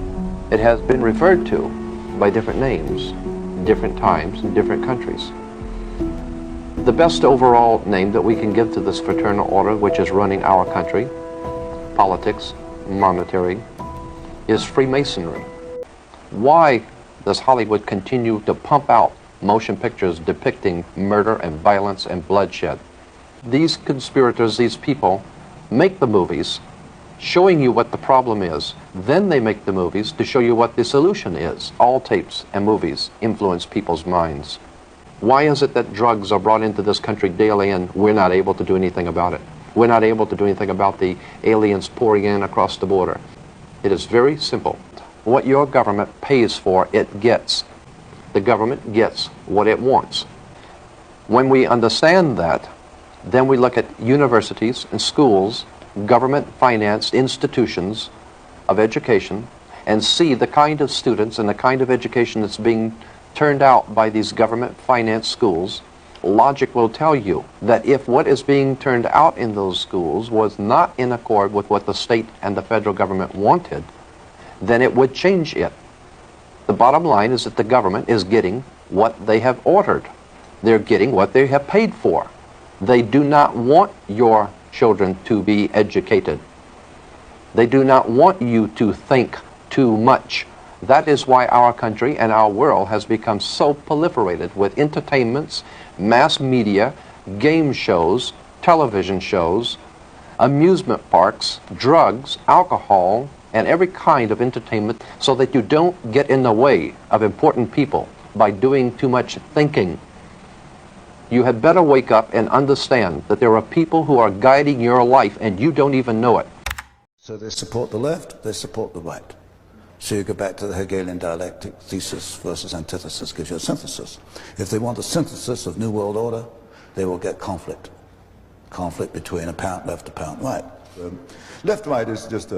It has been referred to by different names, different times, in different countries. The best overall name that we can give to this fraternal order, which is running our country, politics, monetary, is Freemasonry. Why does Hollywood continue to pump out motion pictures depicting murder and violence and bloodshed? These conspirators, these people, make the movies showing you what the problem is. Then they make the movies to show you what the solution is. All tapes and movies influence people's minds. Why is it that drugs are brought into this country daily and we're not able to do anything about it? We're not able to do anything about the aliens pouring in across the border. It is very simple. What your government pays for, it gets. The government gets what it wants. When we understand that, then we look at universities and schools, government-financed institutions of education, and see the kind of students and the kind of education that's being turned out by these government-financed schools. Logic will tell you that if what is being turned out in those schools was not in accord with what the state and the federal government wanted, then it would change it. The bottom line is that the government is getting what they have ordered. They're getting what they have paid for. They do not want your children to be educated. They do not want you to think too much. That is why our country and our world has become so proliferated with entertainments, mass media, game shows, television shows, amusement parks, drugs, alcohol, and every kind of entertainment, so that you don't get in the way of important people by doing too much thinking. You had better wake up and understand that there are people who are guiding your life and you don't even know it. So they support the left, they support the right. So you go back to the Hegelian dialectic, thesis versus antithesis gives you a synthesis. If they want a synthesis of New World Order, they will get conflict. Conflict between apparent left, apparent right. Left-right is just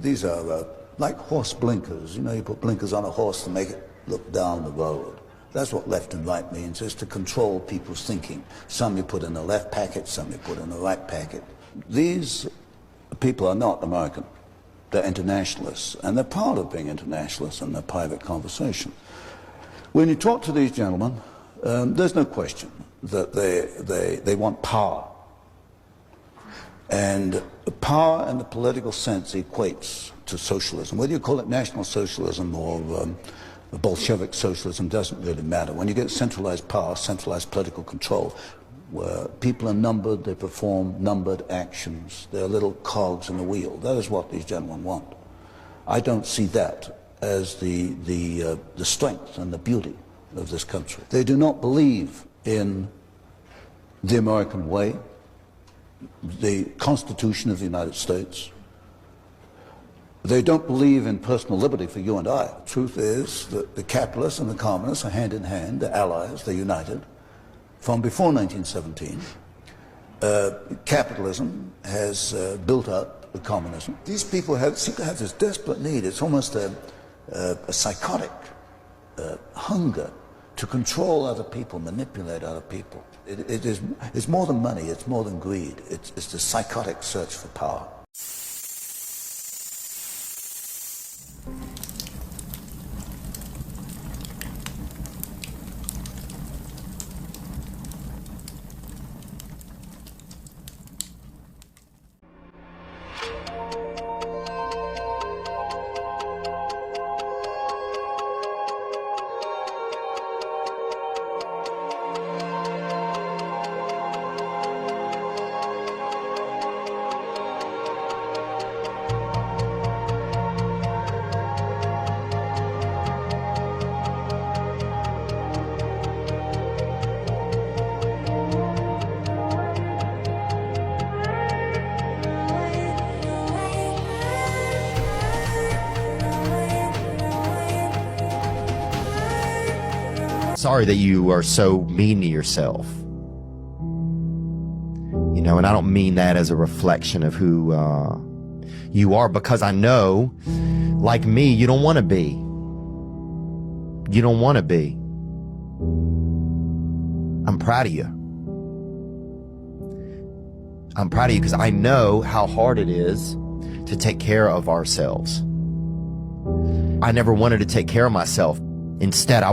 these are like horse blinkers. You know, you put blinkers on a horse to make it look down the road. That's what left and right means, is to control people's thinking. Some you put in the left packet, some you put in the right packet. These people are not American. They're internationalists, and they're part of being internationalists in their private conversation. When you talk to these gentlemen, there's no question that they want power. And power in the political sense equates to socialism. Whether you call it National Socialism or Bolshevik socialism doesn't really matter. When you get centralized power, centralized political control, where people are numbered, they perform numbered actions, they're little cogs in the wheel. That is what these gentlemen want. I don't see that as the strength and the beauty of this country. They do not believe in the American way, the Constitution of the United States. They don't believe in personal liberty for you and I. The truth is that the capitalists and the communists are hand in hand, they're allies, they're united from before 1917. Capitalism has built up with communism. These people seem to have this desperate need. It's almost a psychotic hunger to control other people, manipulate other people. It's more than money, it's more than greed. It's the psychotic search for power. Sorry that you are so mean to yourself. You know, and I don't mean that as a reflection of who you are, because I know, like me, you don't want to be. You don't want to be. I'm proud of you. I'm proud of you because I know how hard it is to take care of ourselves. I never wanted to take care of myself. Instead, I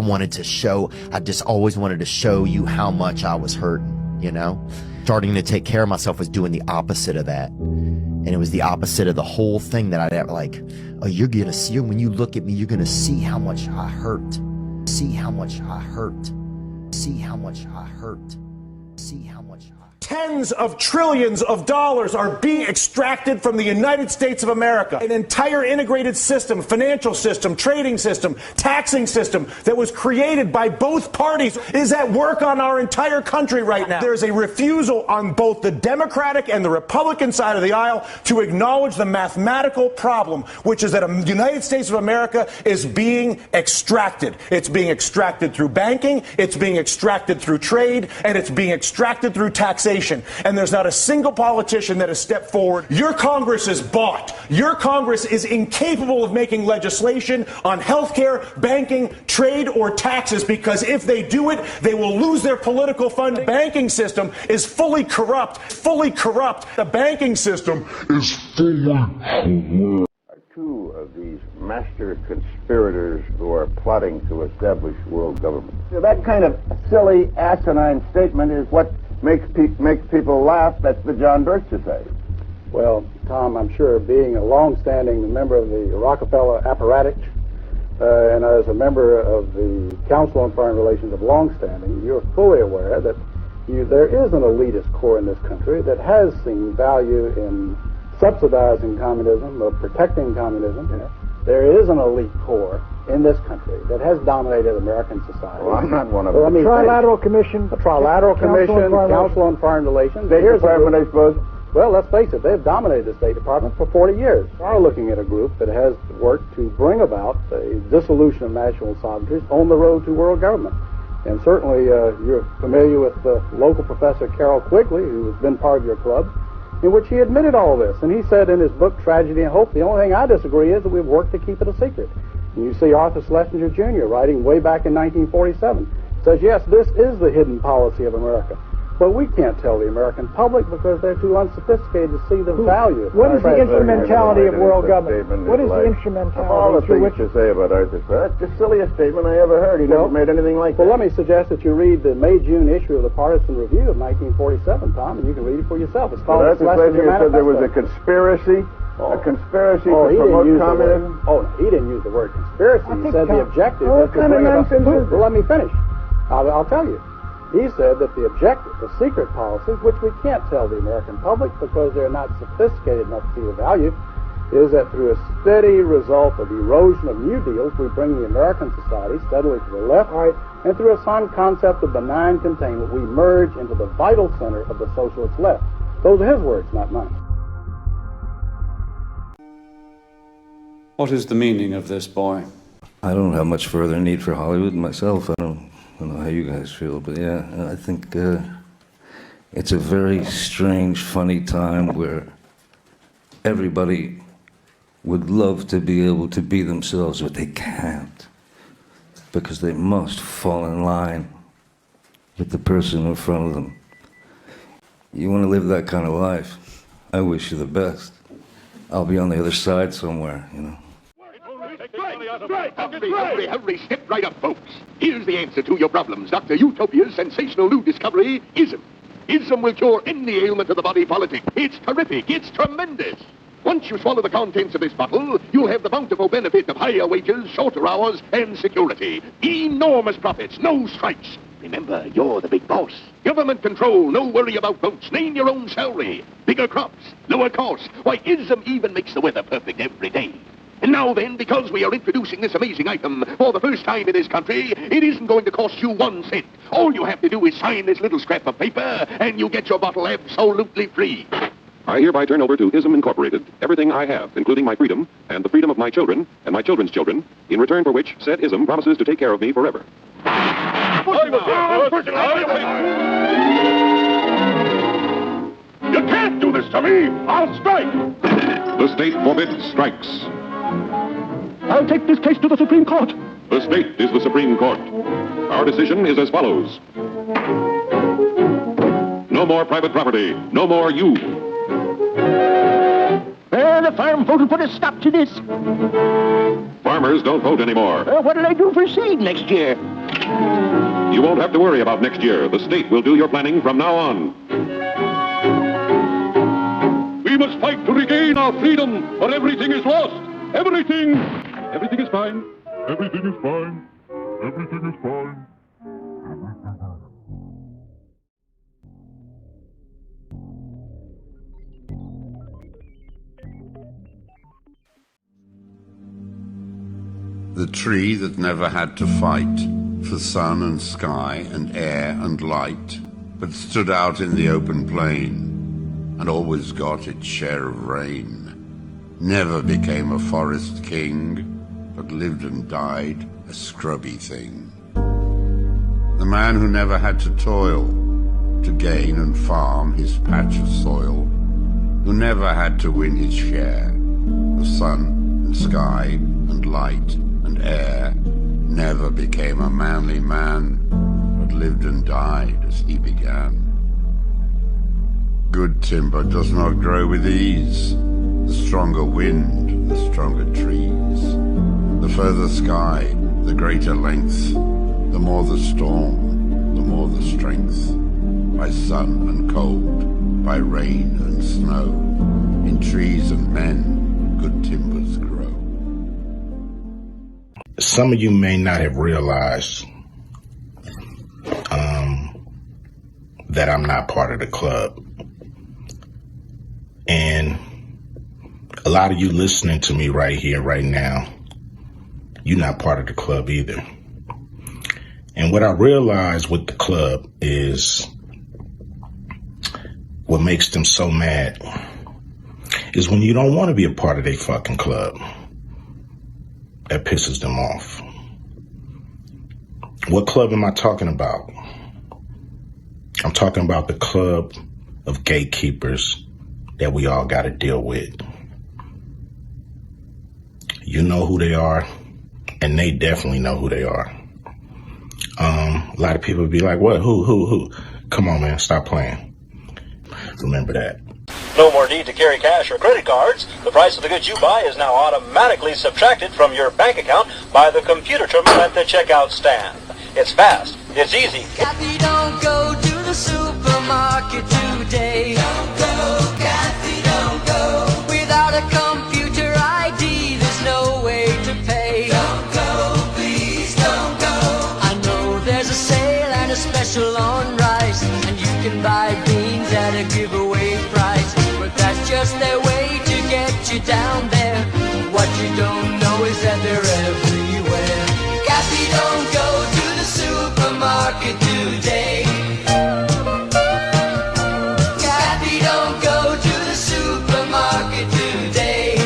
just always wanted to show you how much I was hurting, you know? Starting to take care of myself was doing the opposite of that. And it was the opposite of the whole thing that I'd like, oh, you're gonna see, when you look at me, you're gonna see how much I hurt. See how much I hurt. See how much I hurt. See how much I hurt. Tens of trillions of dollars are being extracted from the United States of America. An entire integrated system, financial system, trading system, taxing system that was created by both parties is at work on our entire country right now. There's a refusal on both the Democratic and the Republican side of the aisle to acknowledge the mathematical problem, which is that the United States of America is being extracted. It's being extracted through banking, it's being extracted through trade, and it's being extracted through taxation. And there's not a single politician that has stepped forward. Your Congress is bought. Your Congress is incapable of making legislation on health care, banking, trade, or taxes, because if they do it, they will lose their political fund. The banking system is fully corrupt. Fully corrupt. The banking system is fully corrupt. Two of these master conspirators who are plotting to establish world government. That kind of silly, asinine statement is what makes people laugh. That's the John Birch Society. Well, Tom, I'm sure being a long-standing member of the Rockefeller apparatus and as a member of the Council on Foreign Relations of long-standing, you're fully aware that there is an elitist core in this country that has seen value in subsidizing communism, or protecting communism. Yeah. There is an elite core in this country that has dominated American society. Well, I'm not one of them. A trilateral commission, Council on Foreign Relations. State Department, I suppose. Well, let's face it, they've dominated the State Department for 40 years. We are looking at a group that has worked to bring about a dissolution of national sovereignties on the road to world government. And certainly you're familiar with local Professor Carroll Quigley, who has been part of your club, in which he admitted all this. And he said in his book, Tragedy and Hope, the only thing I disagree is that we've worked to keep it a secret. And you see Arthur Schlesinger Jr. writing way back in 1947, says, yes, this is the hidden policy of America. But we can't tell the American public because they're too unsophisticated to see the value. What is the instrumentality of world government? What is the instrumentality? All the things to say about Arthur Schlesinger. That's the silliest statement I ever heard. He never made anything like that. Well, let me suggest that you read the May-June issue of the Partisan Review of 1947, Tom, and you can read it for yourself. It's called Arthur Schlesinger said there was a conspiracy. A conspiracy to promote communism? He didn't use the word conspiracy. He said the objective was to bring about... Well, let me finish. I'll tell you. He said that the objective, the secret policy, which we can't tell the American public because they're not sophisticated enough to see the value, is that through a steady result of erosion of New Deals, we bring the American society steadily to the left, and through a sound concept of benign containment, we merge into the vital center of the socialist left. Those are his words, not mine. What is the meaning of this, boy? I don't have much further need for Hollywood myself. I don't know how you guys feel, but yeah, I think It's a very strange, funny time where everybody would love to be able to be themselves, but they can't because they must fall in line with the person in front of them. You want to live that kind of life? I wish you the best. I'll be on the other side somewhere, you know. Hurry, step right up, folks. Here's the answer to your problems. Dr. Utopia's sensational new discovery, ISM. ISM will cure any ailment of the body politic. It's terrific. It's tremendous. Once you swallow the contents of this bottle, you'll have the bountiful benefit of higher wages, shorter hours, and security. Enormous profits, no strikes. Remember, you're the big boss. Government control, no worry about votes. Name your own salary. Bigger crops, lower costs. Why, ISM even makes the weather perfect every day. And now then, because we are introducing this amazing item for the first time in this country, it isn't going to cost you 1 cent. All you have to do is sign this little scrap of paper, and you get your bottle absolutely free. I hereby turn over to ISM Incorporated everything I have, including my freedom and the freedom of my children and my children's children, in return for which said ISM promises to take care of me forever. You can't do this to me! I'll strike! The state forbids strikes. I'll take this case to the Supreme Court. The state is the Supreme Court. Our decision is as follows. No more private property. No more you. The farm folk will put a stop to this. Farmers don't vote anymore. What'll I do for seed next year? You won't have to worry about next year. The state will do your planning from now on. We must fight to regain our freedom, or everything is lost. Everything is fine. Everything is fine. Everything is fine. The tree that never had to fight for sun and sky and air and light, but stood out in the open plain and always got its share of rain, never became a forest king, but lived and died a scrubby thing. The man who never had to toil to gain and farm his patch of soil, who never had to win his share of sun and sky and light and air, never became a manly man, but lived and died as he began. Good timber does not grow with ease. The stronger wind, the stronger trees. The further sky, the greater length. The more the storm, the more the strength. By sun and cold, by rain and snow, in trees and men, good timbers grow. Some of you may not have realized that I'm not part of the club. And a lot of you listening to me right here, right now, you're not part of the club either. And what I realized with the club is what makes them so mad is when you don't want to be a part of their fucking club. That pisses them off. What club am I talking about? I'm talking about the club of gatekeepers that we all got to deal with. You know who they are, and they definitely know who they are. A lot of people be like, what, who? Come on, man, stop playing. Remember that. No more need to carry cash or credit cards. The price of the goods you buy is now automatically subtracted from your bank account by the computer terminal at the checkout stand. It's fast. It's easy. Kathy, don't go to the supermarket today. Don't go, Kathy, don't go. Without a computer ID, there's no way to pay. Don't go, please don't go. I know there's a sale and a special on rice, and you can buy beans at a giveaway price. But that's just their way to get you down there. What you don't know is that they're everywhere. Kathy, don't go to the supermarket today. Kathy, don't go to the supermarket today.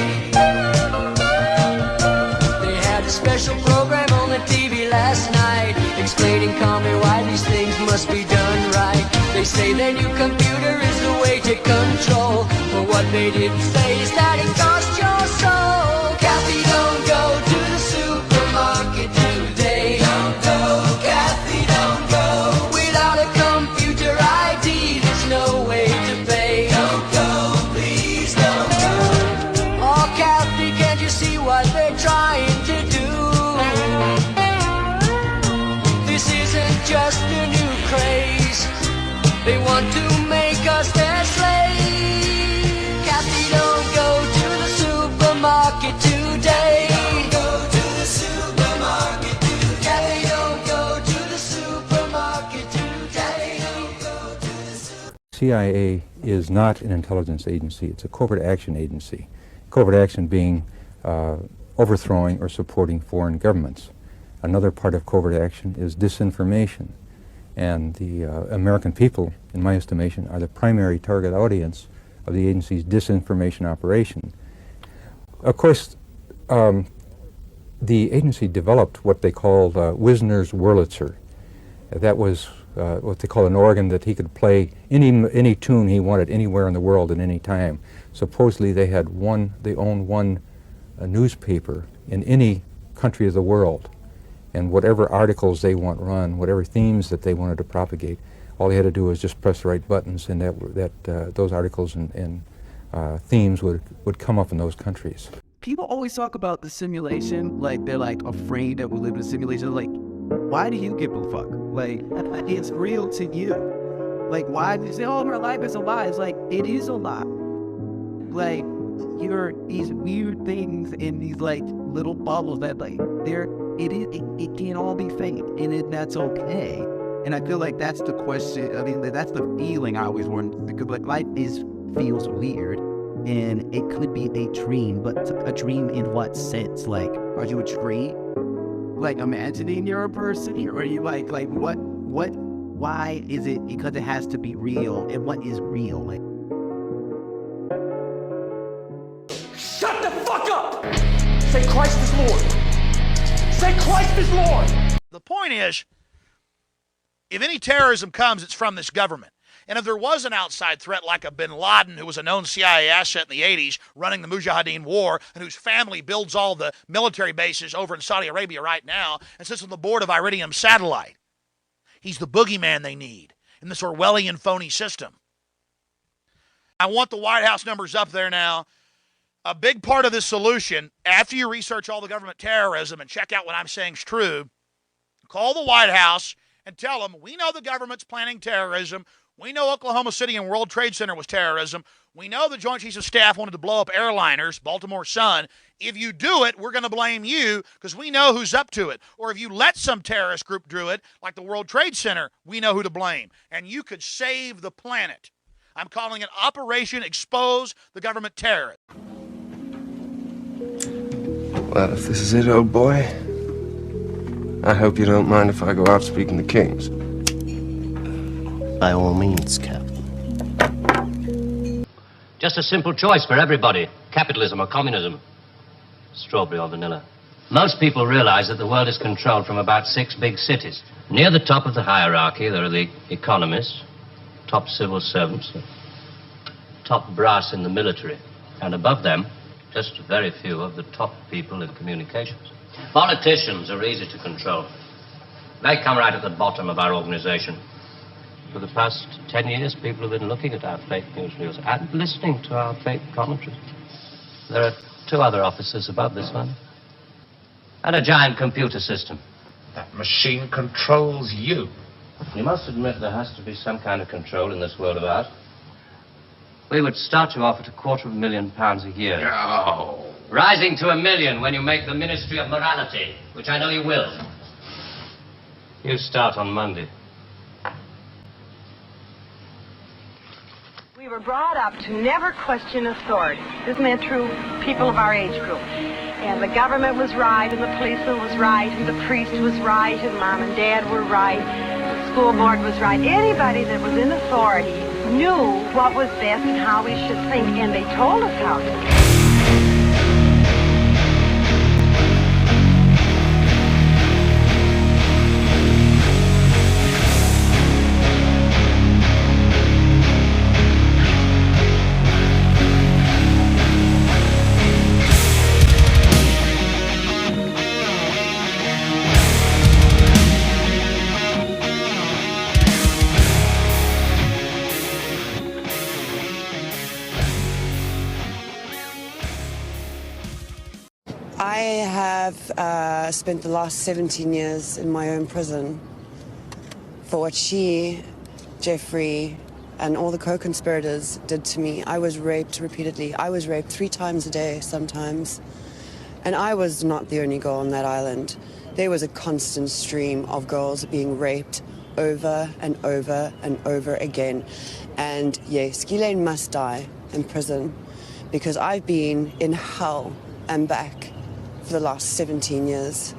They had a special program on the TV last night, explaining calmly why these things must be done right. They They say their new computer is the way to control, but what they didn't say is that it costs your soul. Kathy, don't go to the supermarket today. Don't go, Kathy, don't go. Without a computer ID, there's no way to pay. Don't go, please don't go. Oh, Kathy, can't you see what they're trying to do? This isn't just a new craze. They want to make us their slaves. Kathy, don't go to the supermarket today. Don't go to the supermarket today. Kathy, don't go to the supermarket today. Don't go to the supermarket. CIA is not an intelligence agency. It's a covert action agency. Covert action being overthrowing or supporting foreign governments. Another part of covert action is disinformation. And the American people, in my estimation, are the primary target audience of the agency's disinformation operation. Of course, the agency developed what they called Wisner's Wurlitzer. That was what they call an organ that he could play any tune he wanted anywhere in the world at any time. Supposedly they owned one newspaper in any country of the world. And whatever articles they want run, whatever themes that they wanted to propagate, all they had to do was just press the right buttons, and those articles and themes would come up in those countries. People always talk about the simulation, like they're like afraid that we live in a simulation. Like, why do you give a fuck? Like, it's real to you. Like, why do you say, oh, my life is a lie? It's like, it is a lie. Like, you're these weird things in these like little bubbles that like it can all be fake, and that's okay. And I feel like that's the question. I mean, that's the feeling I always want, because like life feels weird, and it could be a dream, but a dream in what sense? Like, are you a tree? Like imagining you're a person, or are you like what? Why is it? Because it has to be real, and what is real? Like, shut the fuck up! Say Christ is Lord. Say Christ is Lord. The point is, if any terrorism comes, it's from this government. And if there was an outside threat like a bin Laden, who was a known CIA asset in the 80s, running the Mujahideen war, and whose family builds all the military bases over in Saudi Arabia right now, and sits on the board of Iridium Satellite, he's the boogeyman they need in this Orwellian phony system. I want the White House numbers up there now. A big part of this solution, after you research all the government terrorism and check out what I'm saying is true, call the White House and tell them, we know the government's planning terrorism. We know Oklahoma City and World Trade Center was terrorism. We know the Joint Chiefs of Staff wanted to blow up airliners, Baltimore Sun. If you do it, we're going to blame you because we know who's up to it. Or if you let some terrorist group do it, like the World Trade Center, we know who to blame. And you could save the planet. I'm calling it Operation Expose the Government Terrorist. Well, if this is it, old boy, I hope you don't mind if I go out speaking to kings. By all means, Captain. Just a simple choice for everybody. Capitalism or communism. Strawberry or vanilla. Most people realize that the world is controlled from about 6 big cities. Near the top of the hierarchy, there are the economists, top civil servants, top brass in the military, and above them, just very few of the top people in communications. Politicians are easy to control. They come right at the bottom of our organization. For the past 10 years, people have been looking at our fake newsreels and listening to our fake commentaries. There are 2 other offices above this one, and a giant computer system. That machine controls you. You must admit there has to be some kind of control in this world of ours. We would start you off at £250,000 a year. No. Rising to $1 million when you make the Ministry of Morality, which I know you will. You start on Monday. We were brought up to never question authority. Isn't that true? People of our age group. And the government was right, and the policeman was right, and the priest was right, and mom and dad were right, the school board was right. Anybody that was in authority knew what was best and how we should think, and they told us how to think. I have spent the last 17 years in my own prison for what she, Jeffrey, and all the co-conspirators did to me. I was raped repeatedly. I was raped 3 times a day sometimes. And I was not the only girl on that island. There was a constant stream of girls being raped over and over and over again. And yes, Ghislaine must die in prison because I've been in hell and back for the last 17 years.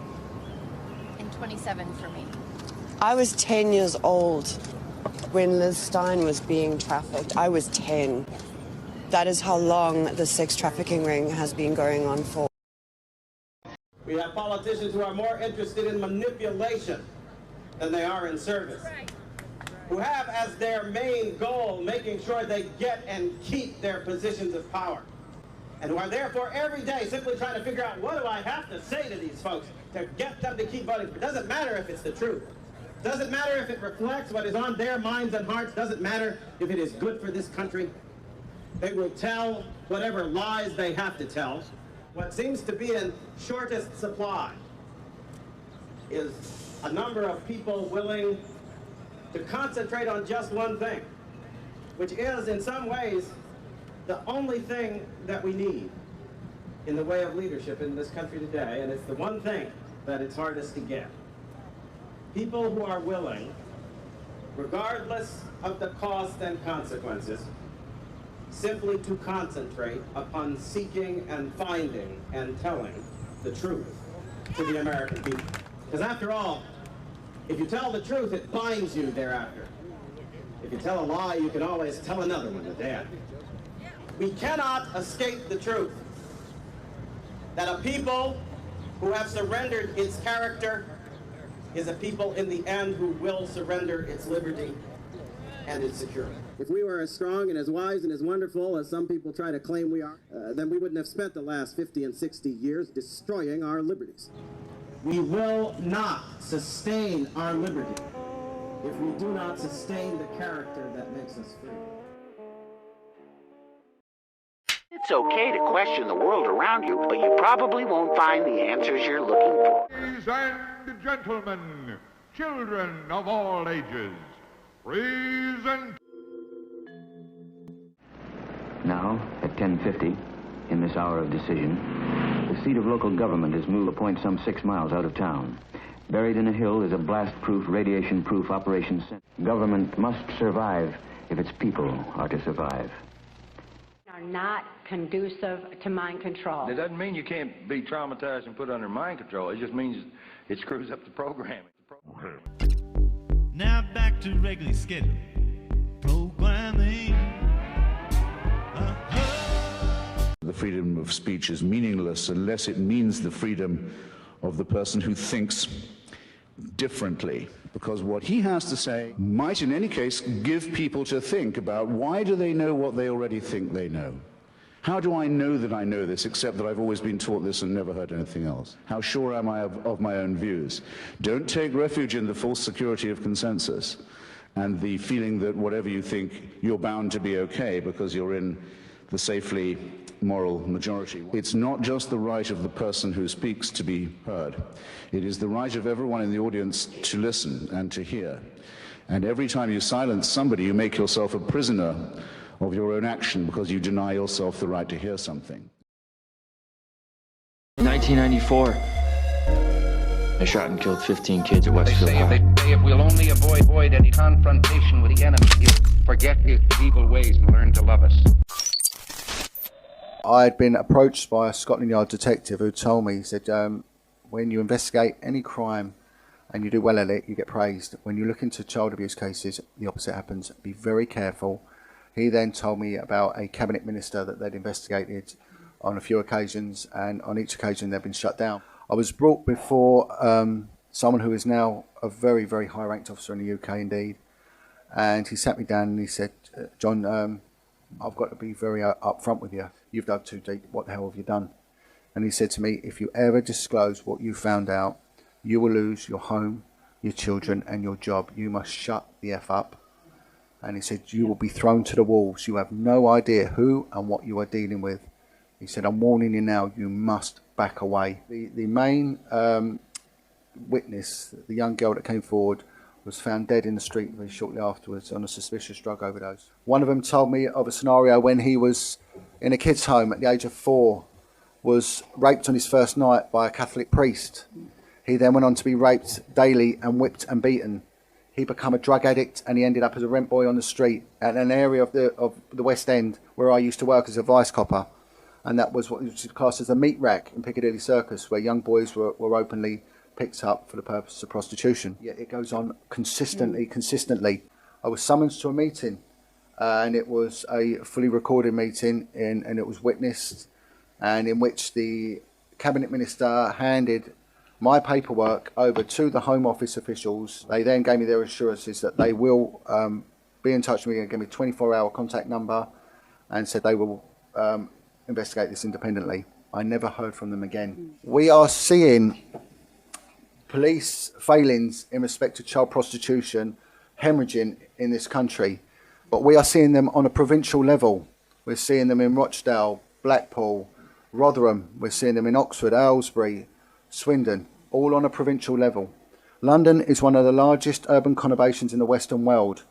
And 27 for me. I was 10 years old when Liz Stein was being trafficked. I was 10. That is how long the sex trafficking ring has been going on for. We have politicians who are more interested in manipulation than they are in service, who have as their main goal making sure they get and keep their positions of power, and who are therefore every day simply trying to figure out, what do I have to say to these folks to get them to keep voting? It doesn't matter if it's the truth. It doesn't matter if it reflects what is on their minds and hearts. It doesn't matter if it is good for this country. They will tell whatever lies they have to tell. What seems to be in shortest supply is a number of people willing to concentrate on just one thing, which is, in some ways, the only thing that we need in the way of leadership in this country today, and it's the one thing that it's hardest to get. People who are willing, regardless of the cost and consequences, simply to concentrate upon seeking and finding and telling the truth to the American people. Because after all, if you tell the truth, it binds you thereafter. If you tell a lie, you can always tell another one the day after. We cannot escape the truth that a people who have surrendered its character is a people in the end who will surrender its liberty and its security. If we were as strong and as wise and as wonderful as some people try to claim we are, then we wouldn't have spent the last 50 and 60 years destroying our liberties. We will not sustain our liberty if we do not sustain the character that makes us free. It's okay to question the world around you, but you probably won't find the answers you're looking for. Ladies and gentlemen, children of all ages, present. Now, at 10:50, in this hour of decision, the seat of local government is moved a point some 6 miles out of town. Buried in a hill is a blast-proof, radiation-proof operations center. Government must survive if its people are to survive. Are not conducive to mind control. That doesn't mean you can't be traumatized and put under mind control. It just means it screws up the programming. Now back to regularly scheduled programming. The freedom of speech is meaningless unless it means the freedom of the person who thinks differently. Because what he has to say might, in any case, give people to think about why do they know what they already think they know? How do I know that I know this, except that I've always been taught this and never heard anything else? How sure am I of my own views? Don't take refuge in the false security of consensus and the feeling that whatever you think, you're bound to be okay because you're in the safely moral majority. It's not just the right of the person who speaks to be heard. It is the right of everyone in the audience to listen and to hear. And every time you silence somebody, you make yourself a prisoner of your own action because you deny yourself the right to hear something. 1994. I shot and killed 15 kids at Westfield High. They say if we'll only avoid any confrontation with the enemy, he'll forget his evil ways and learn to love us. I had been approached by a Scotland Yard detective who told me, he said, when you investigate any crime and you do well at it, you get praised. When you look into child abuse cases, the opposite happens. Be very careful. He then told me about a cabinet minister that they'd investigated on a few occasions, and on each occasion they've been shut down. I was brought before someone who is now a very, very high-ranked officer in the UK indeed, and he sat me down and he said, John, I've got to be very upfront with you. You've dug too deep. What the hell have you done? And he said to me, if you ever disclose what you found out, you will lose your home, your children, and your job. You must shut the F up. And he said, you will be thrown to the wolves. You have no idea who and what you are dealing with. He said, I'm warning you now, you must back away. The main witness, the young girl that came forward, was found dead in the street very shortly afterwards on a suspicious drug overdose. One of them told me of a scenario when he was in a kid's home at the age of 4, was raped on his first night by a Catholic priest. He then went on to be raped daily and whipped and beaten. He became a drug addict and he ended up as a rent boy on the street at an area of the West End where I used to work as a vice copper. And that was what was classed as a meat rack in Piccadilly Circus, where young boys were openly picked up for the purpose of prostitution. Yet it goes on consistently. I was summoned to a meeting, and it was a fully recorded meeting, and it was witnessed, and in which the Cabinet Minister handed my paperwork over to the Home Office officials. They then gave me their assurances that they will be in touch with me and give me a 24-hour contact number, and said they will investigate this independently. I never heard from them again. We are seeing police failings in respect to child prostitution hemorrhaging in this country, but we are seeing them on a provincial level. We're seeing them in Rochdale, Blackpool, Rotherham. We're seeing them in Oxford, Aylesbury, Swindon, all on a provincial level. London is one of the largest urban conurbations in the Western world.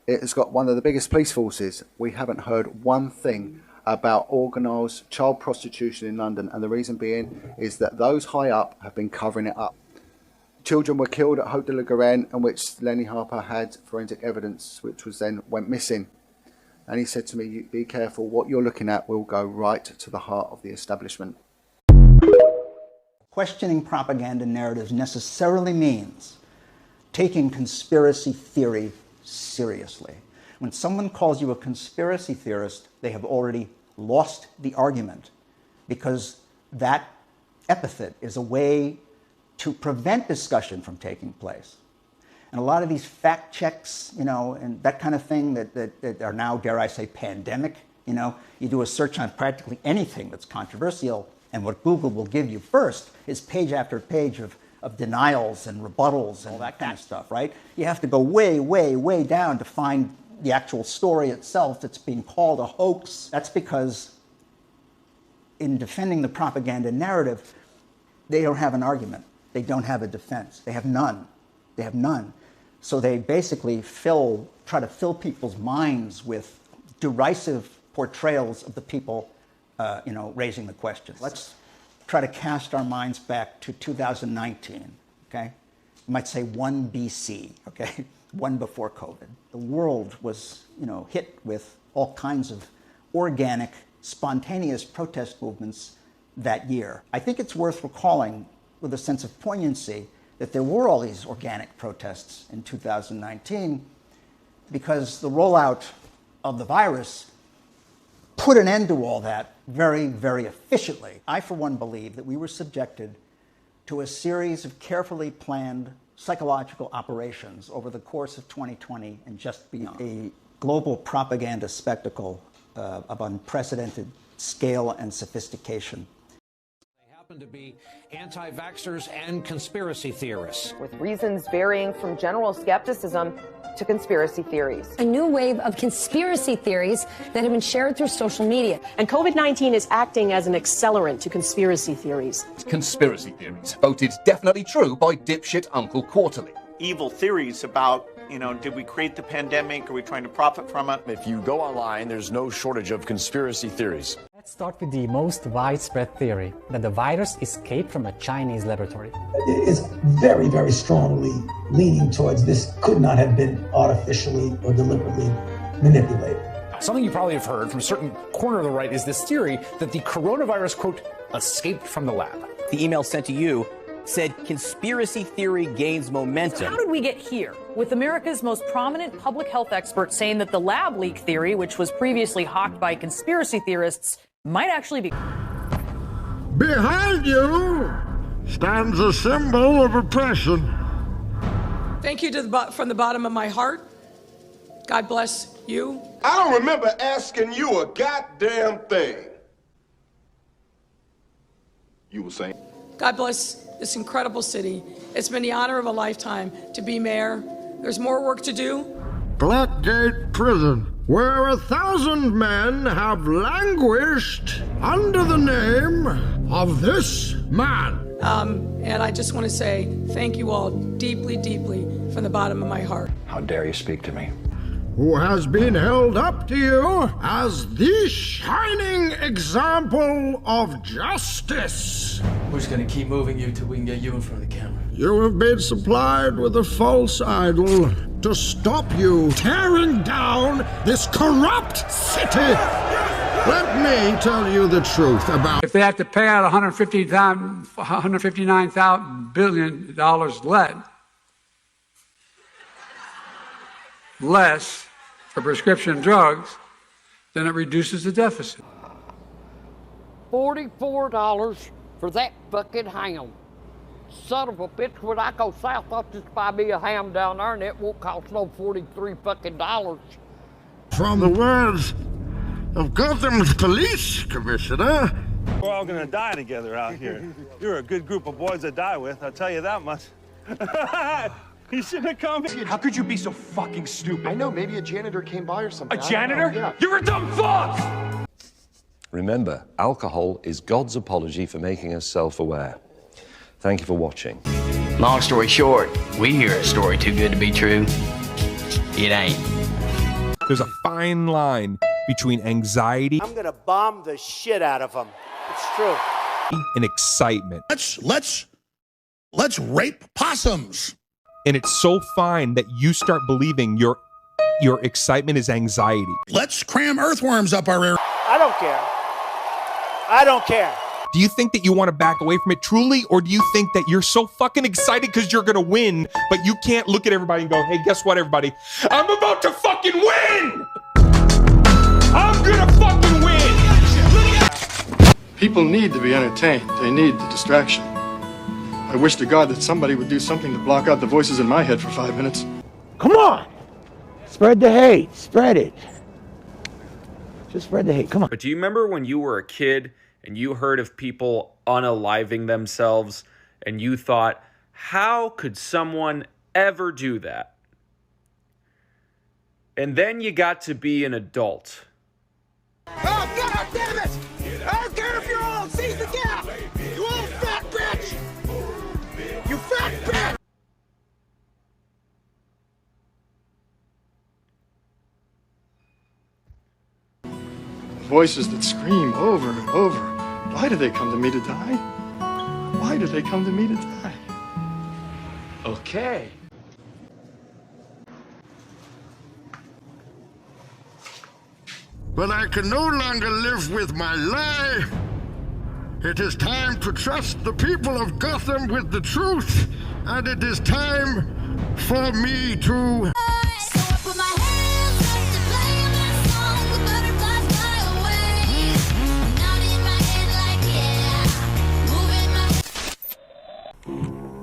It has got one of the biggest police forces. We haven't heard one thing about organised child prostitution in London, and the reason being is that those high up have been covering it up. Children were killed at Haute de la Garenne, in which Lenny Harper had forensic evidence, which was then went missing. And he said to me, be careful, what you're looking at will go right to the heart of the establishment. Questioning propaganda narratives necessarily means taking conspiracy theory seriously. When someone calls you a conspiracy theorist, they have already lost the argument, because that epithet is a way to prevent discussion from taking place. And a lot of these fact checks, and that kind of thing that are now, dare I say, pandemic, you do a search on practically anything that's controversial, and what Google will give you first is page after page of denials and rebuttals and all that kind of stuff, right? You have to go way, way, way down to find the actual story itself that's being called a hoax. That's because in defending the propaganda narrative, they don't have an argument. They don't have a defense. They have none. They have none. So they basically try to fill people's minds with derisive portrayals of the people, raising the questions. Let's try to cast our minds back to 2019, okay? You might say 1 BC, okay? 1 before COVID. The world was, hit with all kinds of organic, spontaneous protest movements that year. I think it's worth recalling with a sense of poignancy that there were all these organic protests in 2019 because the rollout of the virus put an end to all that very, very efficiently. I, for one, believe that we were subjected to a series of carefully planned psychological operations over the course of 2020 and just beyond. A global propaganda spectacle of unprecedented scale and sophistication. Happen to be anti-vaxxers and conspiracy theorists. With reasons varying from general skepticism to conspiracy theories. A new wave of conspiracy theories that have been shared through social media. And COVID-19 is acting as an accelerant to conspiracy theories. Conspiracy theories voted definitely true by dipshit Uncle Quarterly. Evil theories about, did we create the pandemic? Are we trying to profit from it? If you go online, there's no shortage of conspiracy theories. Let's start with the most widespread theory, that the virus escaped from a Chinese laboratory. It is very, very strongly leaning towards this could not have been artificially or deliberately manipulated. Something you probably have heard from a certain corner of the right is this theory that the coronavirus, quote, escaped from the lab. The email sent to you said conspiracy theory gains momentum. So how did we get here? With America's most prominent public health expert saying that the lab leak theory, which was previously hawked by conspiracy theorists, might actually be... Behind you stands a symbol of oppression. Thank you from the bottom of my heart. God bless you. I don't remember asking you a goddamn thing. You were saying? God bless this incredible city. It's been the honor of a lifetime to be mayor. There's more work to do. Blackgate Prison. where 1,000 men have languished under the name of this man. And I just want to say thank you all deeply, deeply from the bottom of my heart. How dare you speak to me? Who has been held up to you as the shining example of justice. We're just gonna keep moving you till we can get you in front of the camera. You have been supplied with a false idol to stop you tearing down this corrupt city. Let me tell you the truth about... If they have to pay out $159 billion less for prescription drugs, then it reduces the deficit. $44 for that fucking ham. Son of a bitch, when I go south, I'll just buy me a ham down there and it won't cost no $43 fucking dollars. From the words of Gotham's police commissioner. We're all gonna die together out here. You're a good group of boys to die with, I'll tell you that much. You shouldn't have come. How could you be so fucking stupid? I know, maybe a janitor came by or something. A janitor? Yeah. You're a dumb fuck! Remember, alcohol is God's apology for making us self-aware. Thank you for watching. Long story short, we hear a story too good to be true. It ain't. There's a fine line between anxiety I'm gonna bomb the shit out of them. It's true. and excitement. Let's rape possums. And it's so fine that you start believing your excitement is anxiety. Let's cram earthworms up our ear. I don't care. I don't care. Do you think that you want to back away from it truly, or do you think that you're so fucking excited because you're gonna win, but you can't look at everybody and go, hey, guess what, everybody? I'm about to fucking win! I'm gonna fucking win! People need to be entertained. They need the distraction. I wish to God that somebody would do something to block out the voices in my head for 5 minutes. Come on! Spread the hate. Spread it. Just spread the hate. Come on. But do you remember when you were a kid and you heard of people unaliving themselves and you thought, how could someone ever do that? And then you got to be an adult. Oh, God damn it! I don't care if you're old. Seize the gap! You old fat bitch! You fat bitch! Voices that scream over and over. Why do they come to me to die? Why do they come to me to die? Okay. But I can no longer live with my lie. It is time to trust the people of Gotham with the truth, and it is time for me to...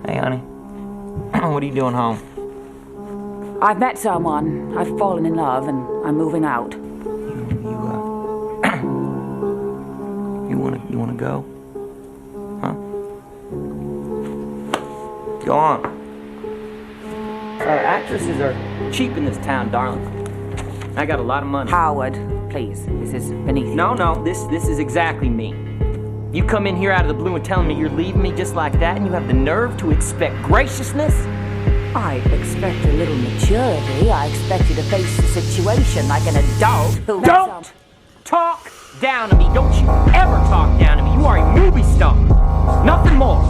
Hey, honey. What are you doing home? I've met someone, I've fallen in love, and I'm moving out. You wanna go? Huh? Go on. Actresses are cheap in this town, darling. I got a lot of money. Howard, please, this is beneath you. No, this is exactly me. You come in here out of the blue and telling me you're leaving me just like that, and you have the nerve to expect graciousness? I expect a little maturity. I expect you to face the situation like an adult who... Don't talk down to me. Don't you ever talk down to me. You are a movie star. Nothing more.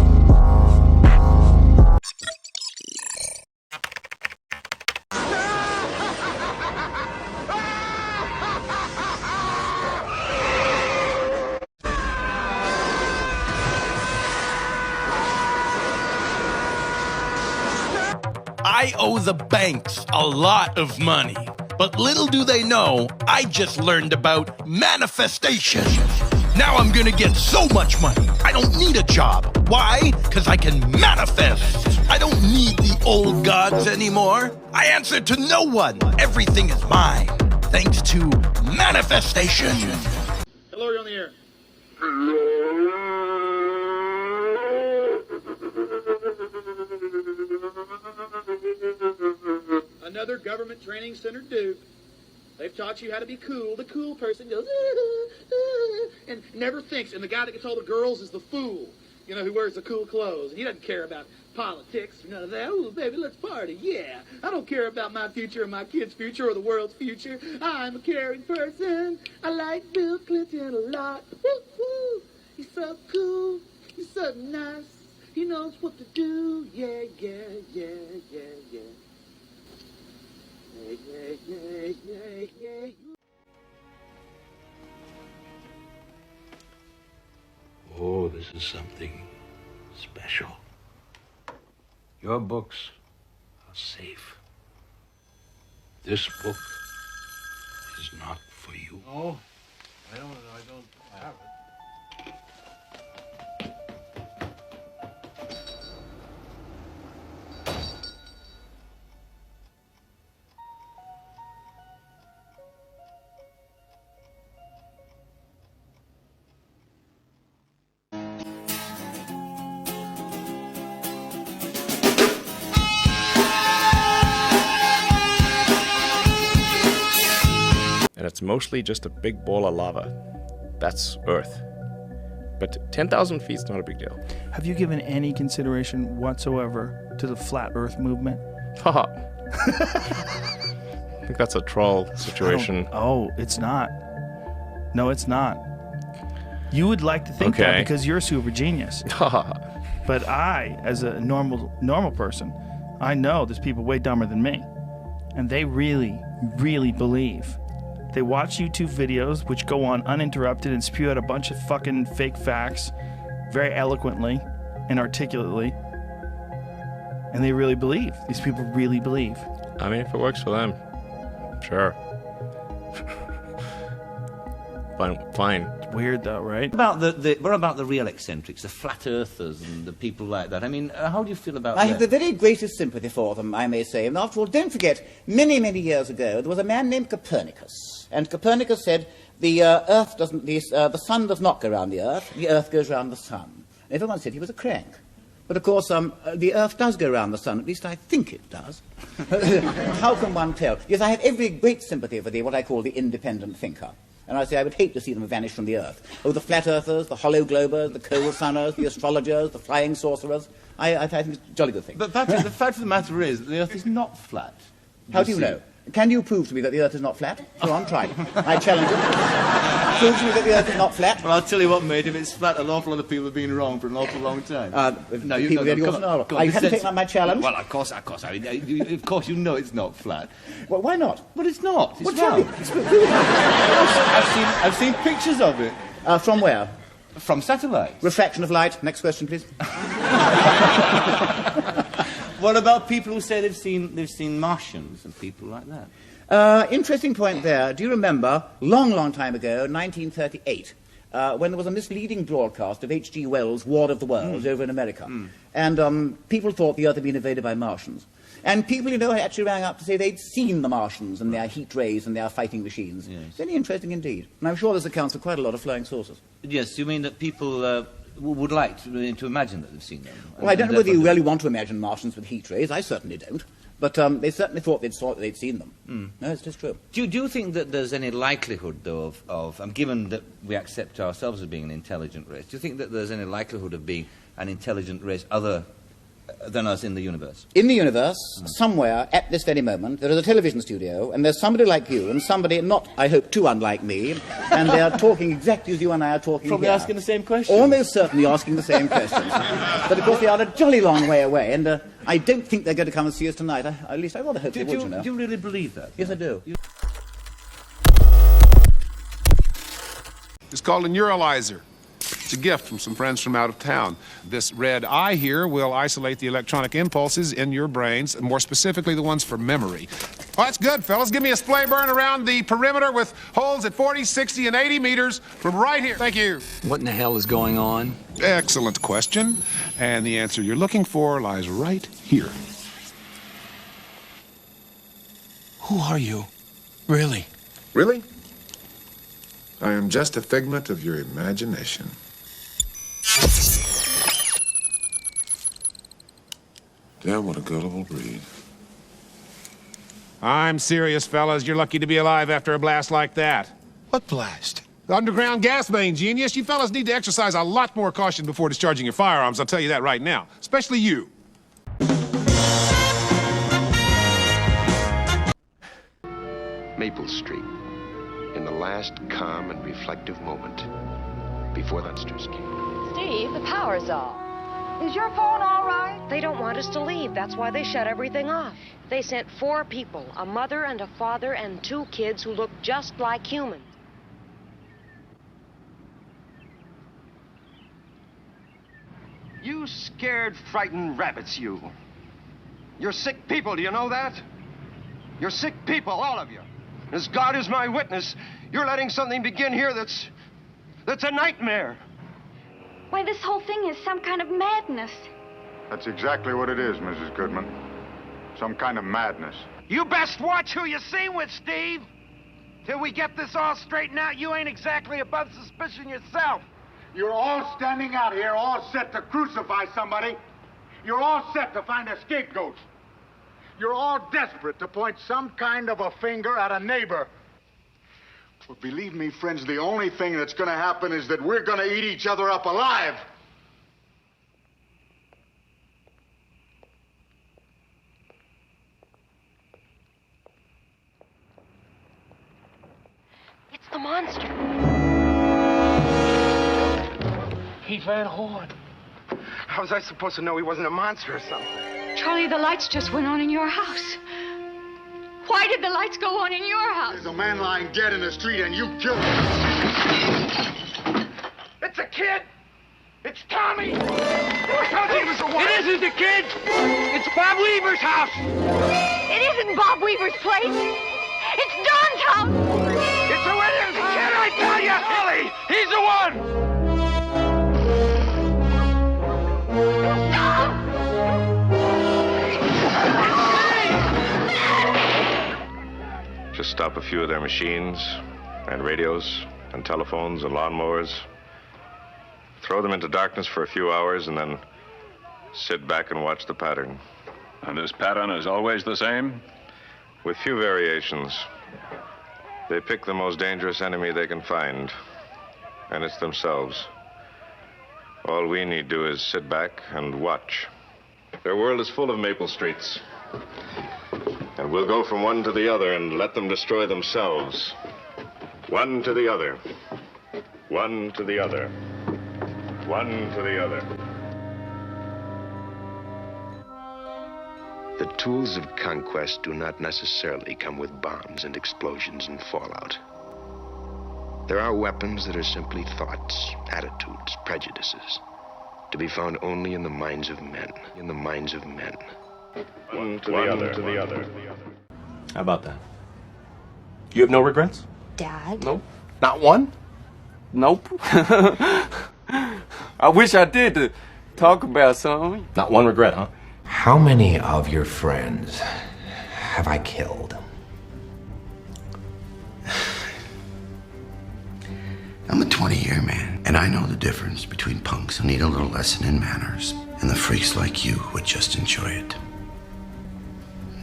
I owe the banks a lot of money, but little do they know, I just learned about manifestation. Now I'm gonna get so much money, I don't need a job. Why? Because I can manifest. I don't need the old gods anymore. I answer to no one. Everything is mine, thanks to manifestation. Hello, you're on the air. Another government training center dude. They've taught you how to be cool. The cool person goes, and never thinks. And the guy that gets all the girls is the fool, you know, who wears the cool clothes. And he doesn't care about politics or none of that. Ooh, baby, let's party. Yeah. I don't care about my future or my kids' future or the world's future. I'm a caring person. I like Bill Clinton a lot. Woo, woo. He's so cool. He's so nice. He knows what to do. Yeah, yeah, yeah, yeah, yeah. Yeah, yeah, yeah, yeah, yeah. Oh, this is something special. Your books are safe. This book is not for you. Oh, I don't have it. And it's mostly just a big ball of lava. That's Earth. But 10,000 feet is not a big deal. Have you given any consideration whatsoever to the flat Earth movement? Haha. I think that's a troll situation. Oh, it's not. No, it's not. You would like to think that because you're a super genius. But I, as a normal person, I know there's people way dumber than me. And they really, really believe. They watch YouTube videos which go on uninterrupted and spew out a bunch of fucking fake facts very eloquently and articulately. And they really believe. These people really believe. I mean, if it works for them, sure. Fine. It's weird though, right? What about the real eccentrics, the flat earthers and the people like that? I mean, how do you feel about I them? have the very greatest sympathy for them, I may say. And after all, don't forget, many, many years ago, there was a man named Copernicus. And Copernicus said, the sun does not go round the earth goes round the sun. And everyone said he was a crank. But of course, the earth does go round the sun, at least I think it does. How can one tell? Yes, I have every great sympathy for what I call the independent thinker. And I say I would hate to see them vanish from the earth. Oh, the flat earthers, the hollow globers, the cold sunners, the astrologers, the flying sorcerers. I think it's a jolly good thing. But Patrick, the fact of the matter is that the earth is not flat. How do you know? Can you prove to me that the earth is not flat? Go on, try it. I challenge you. Prove to me that the earth is not flat. Well, I'll tell you what, mate, if it's flat, an awful lot of people have been wrong for an awful long time. No, you haven't taken up my challenge. Well, of course. I mean, of course, you know it's not flat. Well, why not? But it's not. It's What's round. I've seen pictures of it. From where? From satellites. Refraction of light. Next question, please. What about people who say they've seen Martians and people like that? Interesting point there. Do you remember, long time ago, 1938, when there was a misleading broadcast of H.G. Wells' War of the Worlds over in America? And people thought the Earth had been invaded by Martians. And people, you know, actually rang up to say they'd seen the Martians and their heat rays and their fighting machines. Yes. Very interesting indeed. And I'm sure this accounts for quite a lot of flying saucers. Yes, you mean that people would like to imagine that they've seen them? Well, I don't know whether you really want to imagine Martians with heat rays. I certainly don't. But they certainly thought they'd seen them. No, it's just true. Do you think that there's any likelihood, though, of given that we accept ourselves as being an intelligent race, do you think that there's any likelihood of being an intelligent race other than us in the universe? In the universe, somewhere, at this very moment, there is a television studio, and there's somebody like you, and somebody not, I hope, too unlike me, and they are talking exactly as you and I are talking Probably here. asking the same questions. Almost certainly asking the same questions. But, of course, they are a jolly long way away, and I don't think they're going to come and see us tonight. At least I rather hope they would, you know. Do you really believe that? Yes, I do. It's called a neuralizer. It's a gift from some friends from out of town. This red eye here will isolate the electronic impulses in your brains, more specifically the ones for memory. Oh, that's good, fellas. Give me a splay burn around the perimeter with holes at 40, 60, and 80 meters from right here. Thank you. What in the hell is going on? Excellent question. And the answer you're looking for lies right here. Who are you? Really? Really? I am just a figment of your imagination. Damn, what a gullible breed. I'm serious, fellas. You're lucky to be alive after a blast like that. What blast? The underground gas main, genius. You fellas need to exercise a lot more caution before discharging your firearms, I'll tell you that right now. Especially you. Maple Street, in the last calm and reflective moment before the monsters came. Steve, the power's off. Is your phone all right? They don't want us to leave. That's why they shut everything off. They sent 4 people, a mother and a father and 2 kids who look just like humans. You scared, frightened rabbits, you. You're sick people, do you know that? You're sick people, all of you. As God is my witness, you're letting something begin here that's a nightmare. Why, this whole thing is some kind of madness. That's exactly what it is, Mrs. Goodman. Some kind of madness. You best watch who you see with, Steve. Till we get this all straightened out, you ain't exactly above suspicion yourself. You're all standing out here, all set to crucify somebody. You're all set to find a scapegoat. You're all desperate to point some kind of a finger at a neighbor. But believe me, friends, the only thing that's going to happen is that we're going to eat each other up alive. It's the monster. He Van Horn. How was I supposed to know he wasn't a monster or something? Charlie, the lights just went on in your house. Why did the lights go on in your house? There's a man lying dead in the street and you killed him. It's a kid! It's Tommy! It isn't the kid! It's Bob Weaver's house! It isn't Bob Weaver's place! It's Don's house! It's the Williams kid, I tell you! Ellie! He's the one! Just stop a few of their machines and radios and telephones and lawnmowers. Throw them into darkness for a few hours and then sit back and watch the pattern. And this pattern is always the same? With few variations. They pick the most dangerous enemy they can find, and it's themselves. All we need to do is sit back and watch. Their world is full of maple streets. And we'll go from one to the other and let them destroy themselves. One to the other. One to the other. One to the other. The tools of conquest do not necessarily come with bombs and explosions and fallout. There are weapons that are simply thoughts, attitudes, prejudices, to be found only in the minds of men. In the minds of men. One to the other. To the other. How about that? You have no regrets? Dad? Nope. Not one? Nope. I wish I did to talk about something. Not one regret, huh? How many of your friends have I killed? I'm a 20-year man, and I know the difference between punks who need a little lesson in manners and the freaks like you who would just enjoy it.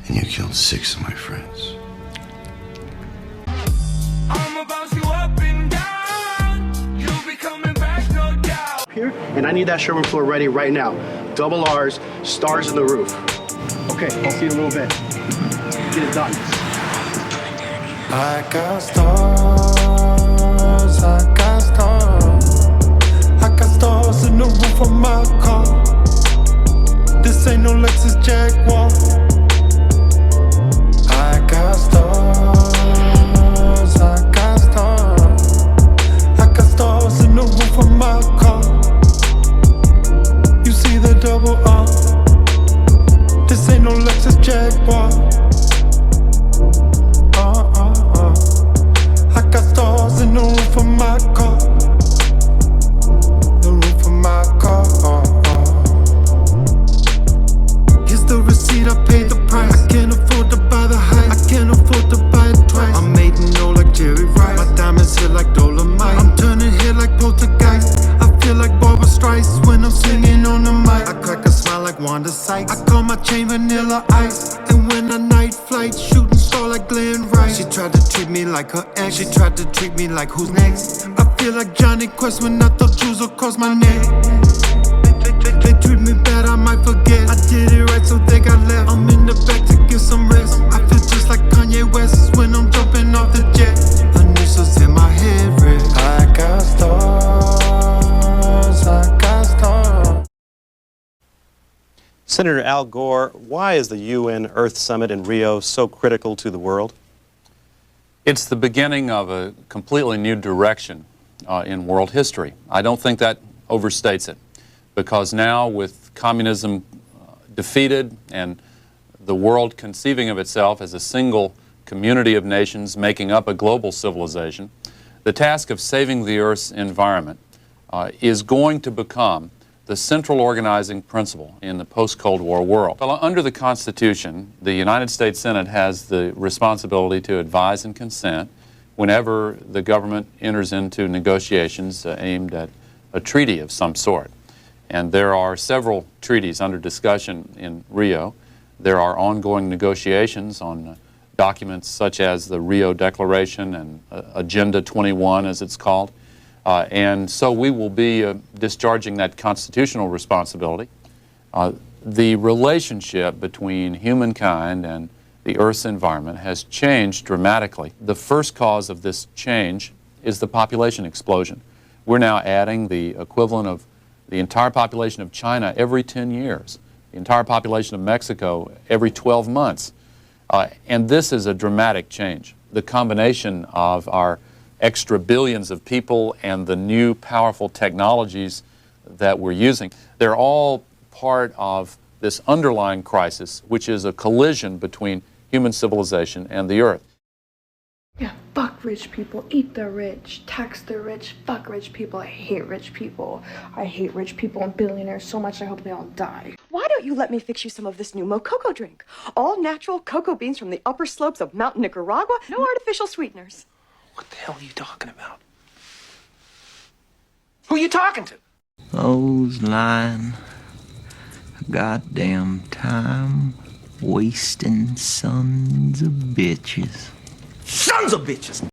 And you killed 6 of my friends. I'm about you up and down. You'll be coming back, no doubt. Here, and I need that showroom floor ready right now. Double R's, stars in the roof. Okay, I'll see you in a little bit. Get it done. I got stars, I got stars. I got stars in the roof of my car. This ain't no Lexus Jaguar. I got stars, I got stars. I got stars in the roof of my car. You see the double R. This ain't no Lexus Jaguar. I got stars in the roof of my car. The roof of my car. Here's the receipt, I paid the price. I can't afford to buy the height. I can't afford to buy it twice. I'm made in know like Jerry Rice. My diamonds hit like Dolomite. I'm turning here like poltergeist. I feel like Barbra Streisand when I'm singing on the mic. I crack a smile like Wanda Sykes. I call my chain Vanilla Ice. And when I night flight shooting stars like her ex. She tried to treat me like who's next. I feel like Johnny Quest when I throw jewels across my neck. They treat me bad, I might forget. I did it right, so they got left. I'm in the back to get some rest. I feel just like Kanye West when I'm jumping off the jet. Initials in my head red. I got stars, I got stars. Senator Al Gore, why is the UN Earth Summit in Rio so critical to the world? It's the beginning of a completely new direction in world history. I don't think that overstates it, because now with communism defeated and the world conceiving of itself as a single community of nations making up a global civilization, the task of saving the Earth's environment is going to become the central organizing principle in the post-Cold War world. Well, under the Constitution, the United States Senate has the responsibility to advise and consent whenever the government enters into negotiations aimed at a treaty of some sort. And there are several treaties under discussion in Rio. There are ongoing negotiations on documents such as the Rio Declaration and Agenda 21, as it's called. And so we will be discharging that constitutional responsibility. The relationship between humankind and the Earth's environment has changed dramatically. The first cause of this change is the population explosion. We're now adding the equivalent of the entire population of China every 10 years, the entire population of Mexico every 12 months. And this is a dramatic change. The combination of our extra billions of people and the new powerful technologies that we're using, they're all part of this underlying crisis, which is a collision between human civilization and the Earth. Yeah, fuck rich people, eat the rich, tax the rich, fuck rich people. I hate rich people. I hate rich people and billionaires so much I hope they all die. Why don't you let me fix you some of this new mococo drink? All natural cocoa beans from the upper slopes of Mountain Nicaragua, no artificial sweeteners. What the hell are you talking about? Who are you talking to? Those lying, goddamn time wasting sons of bitches. Sons of bitches!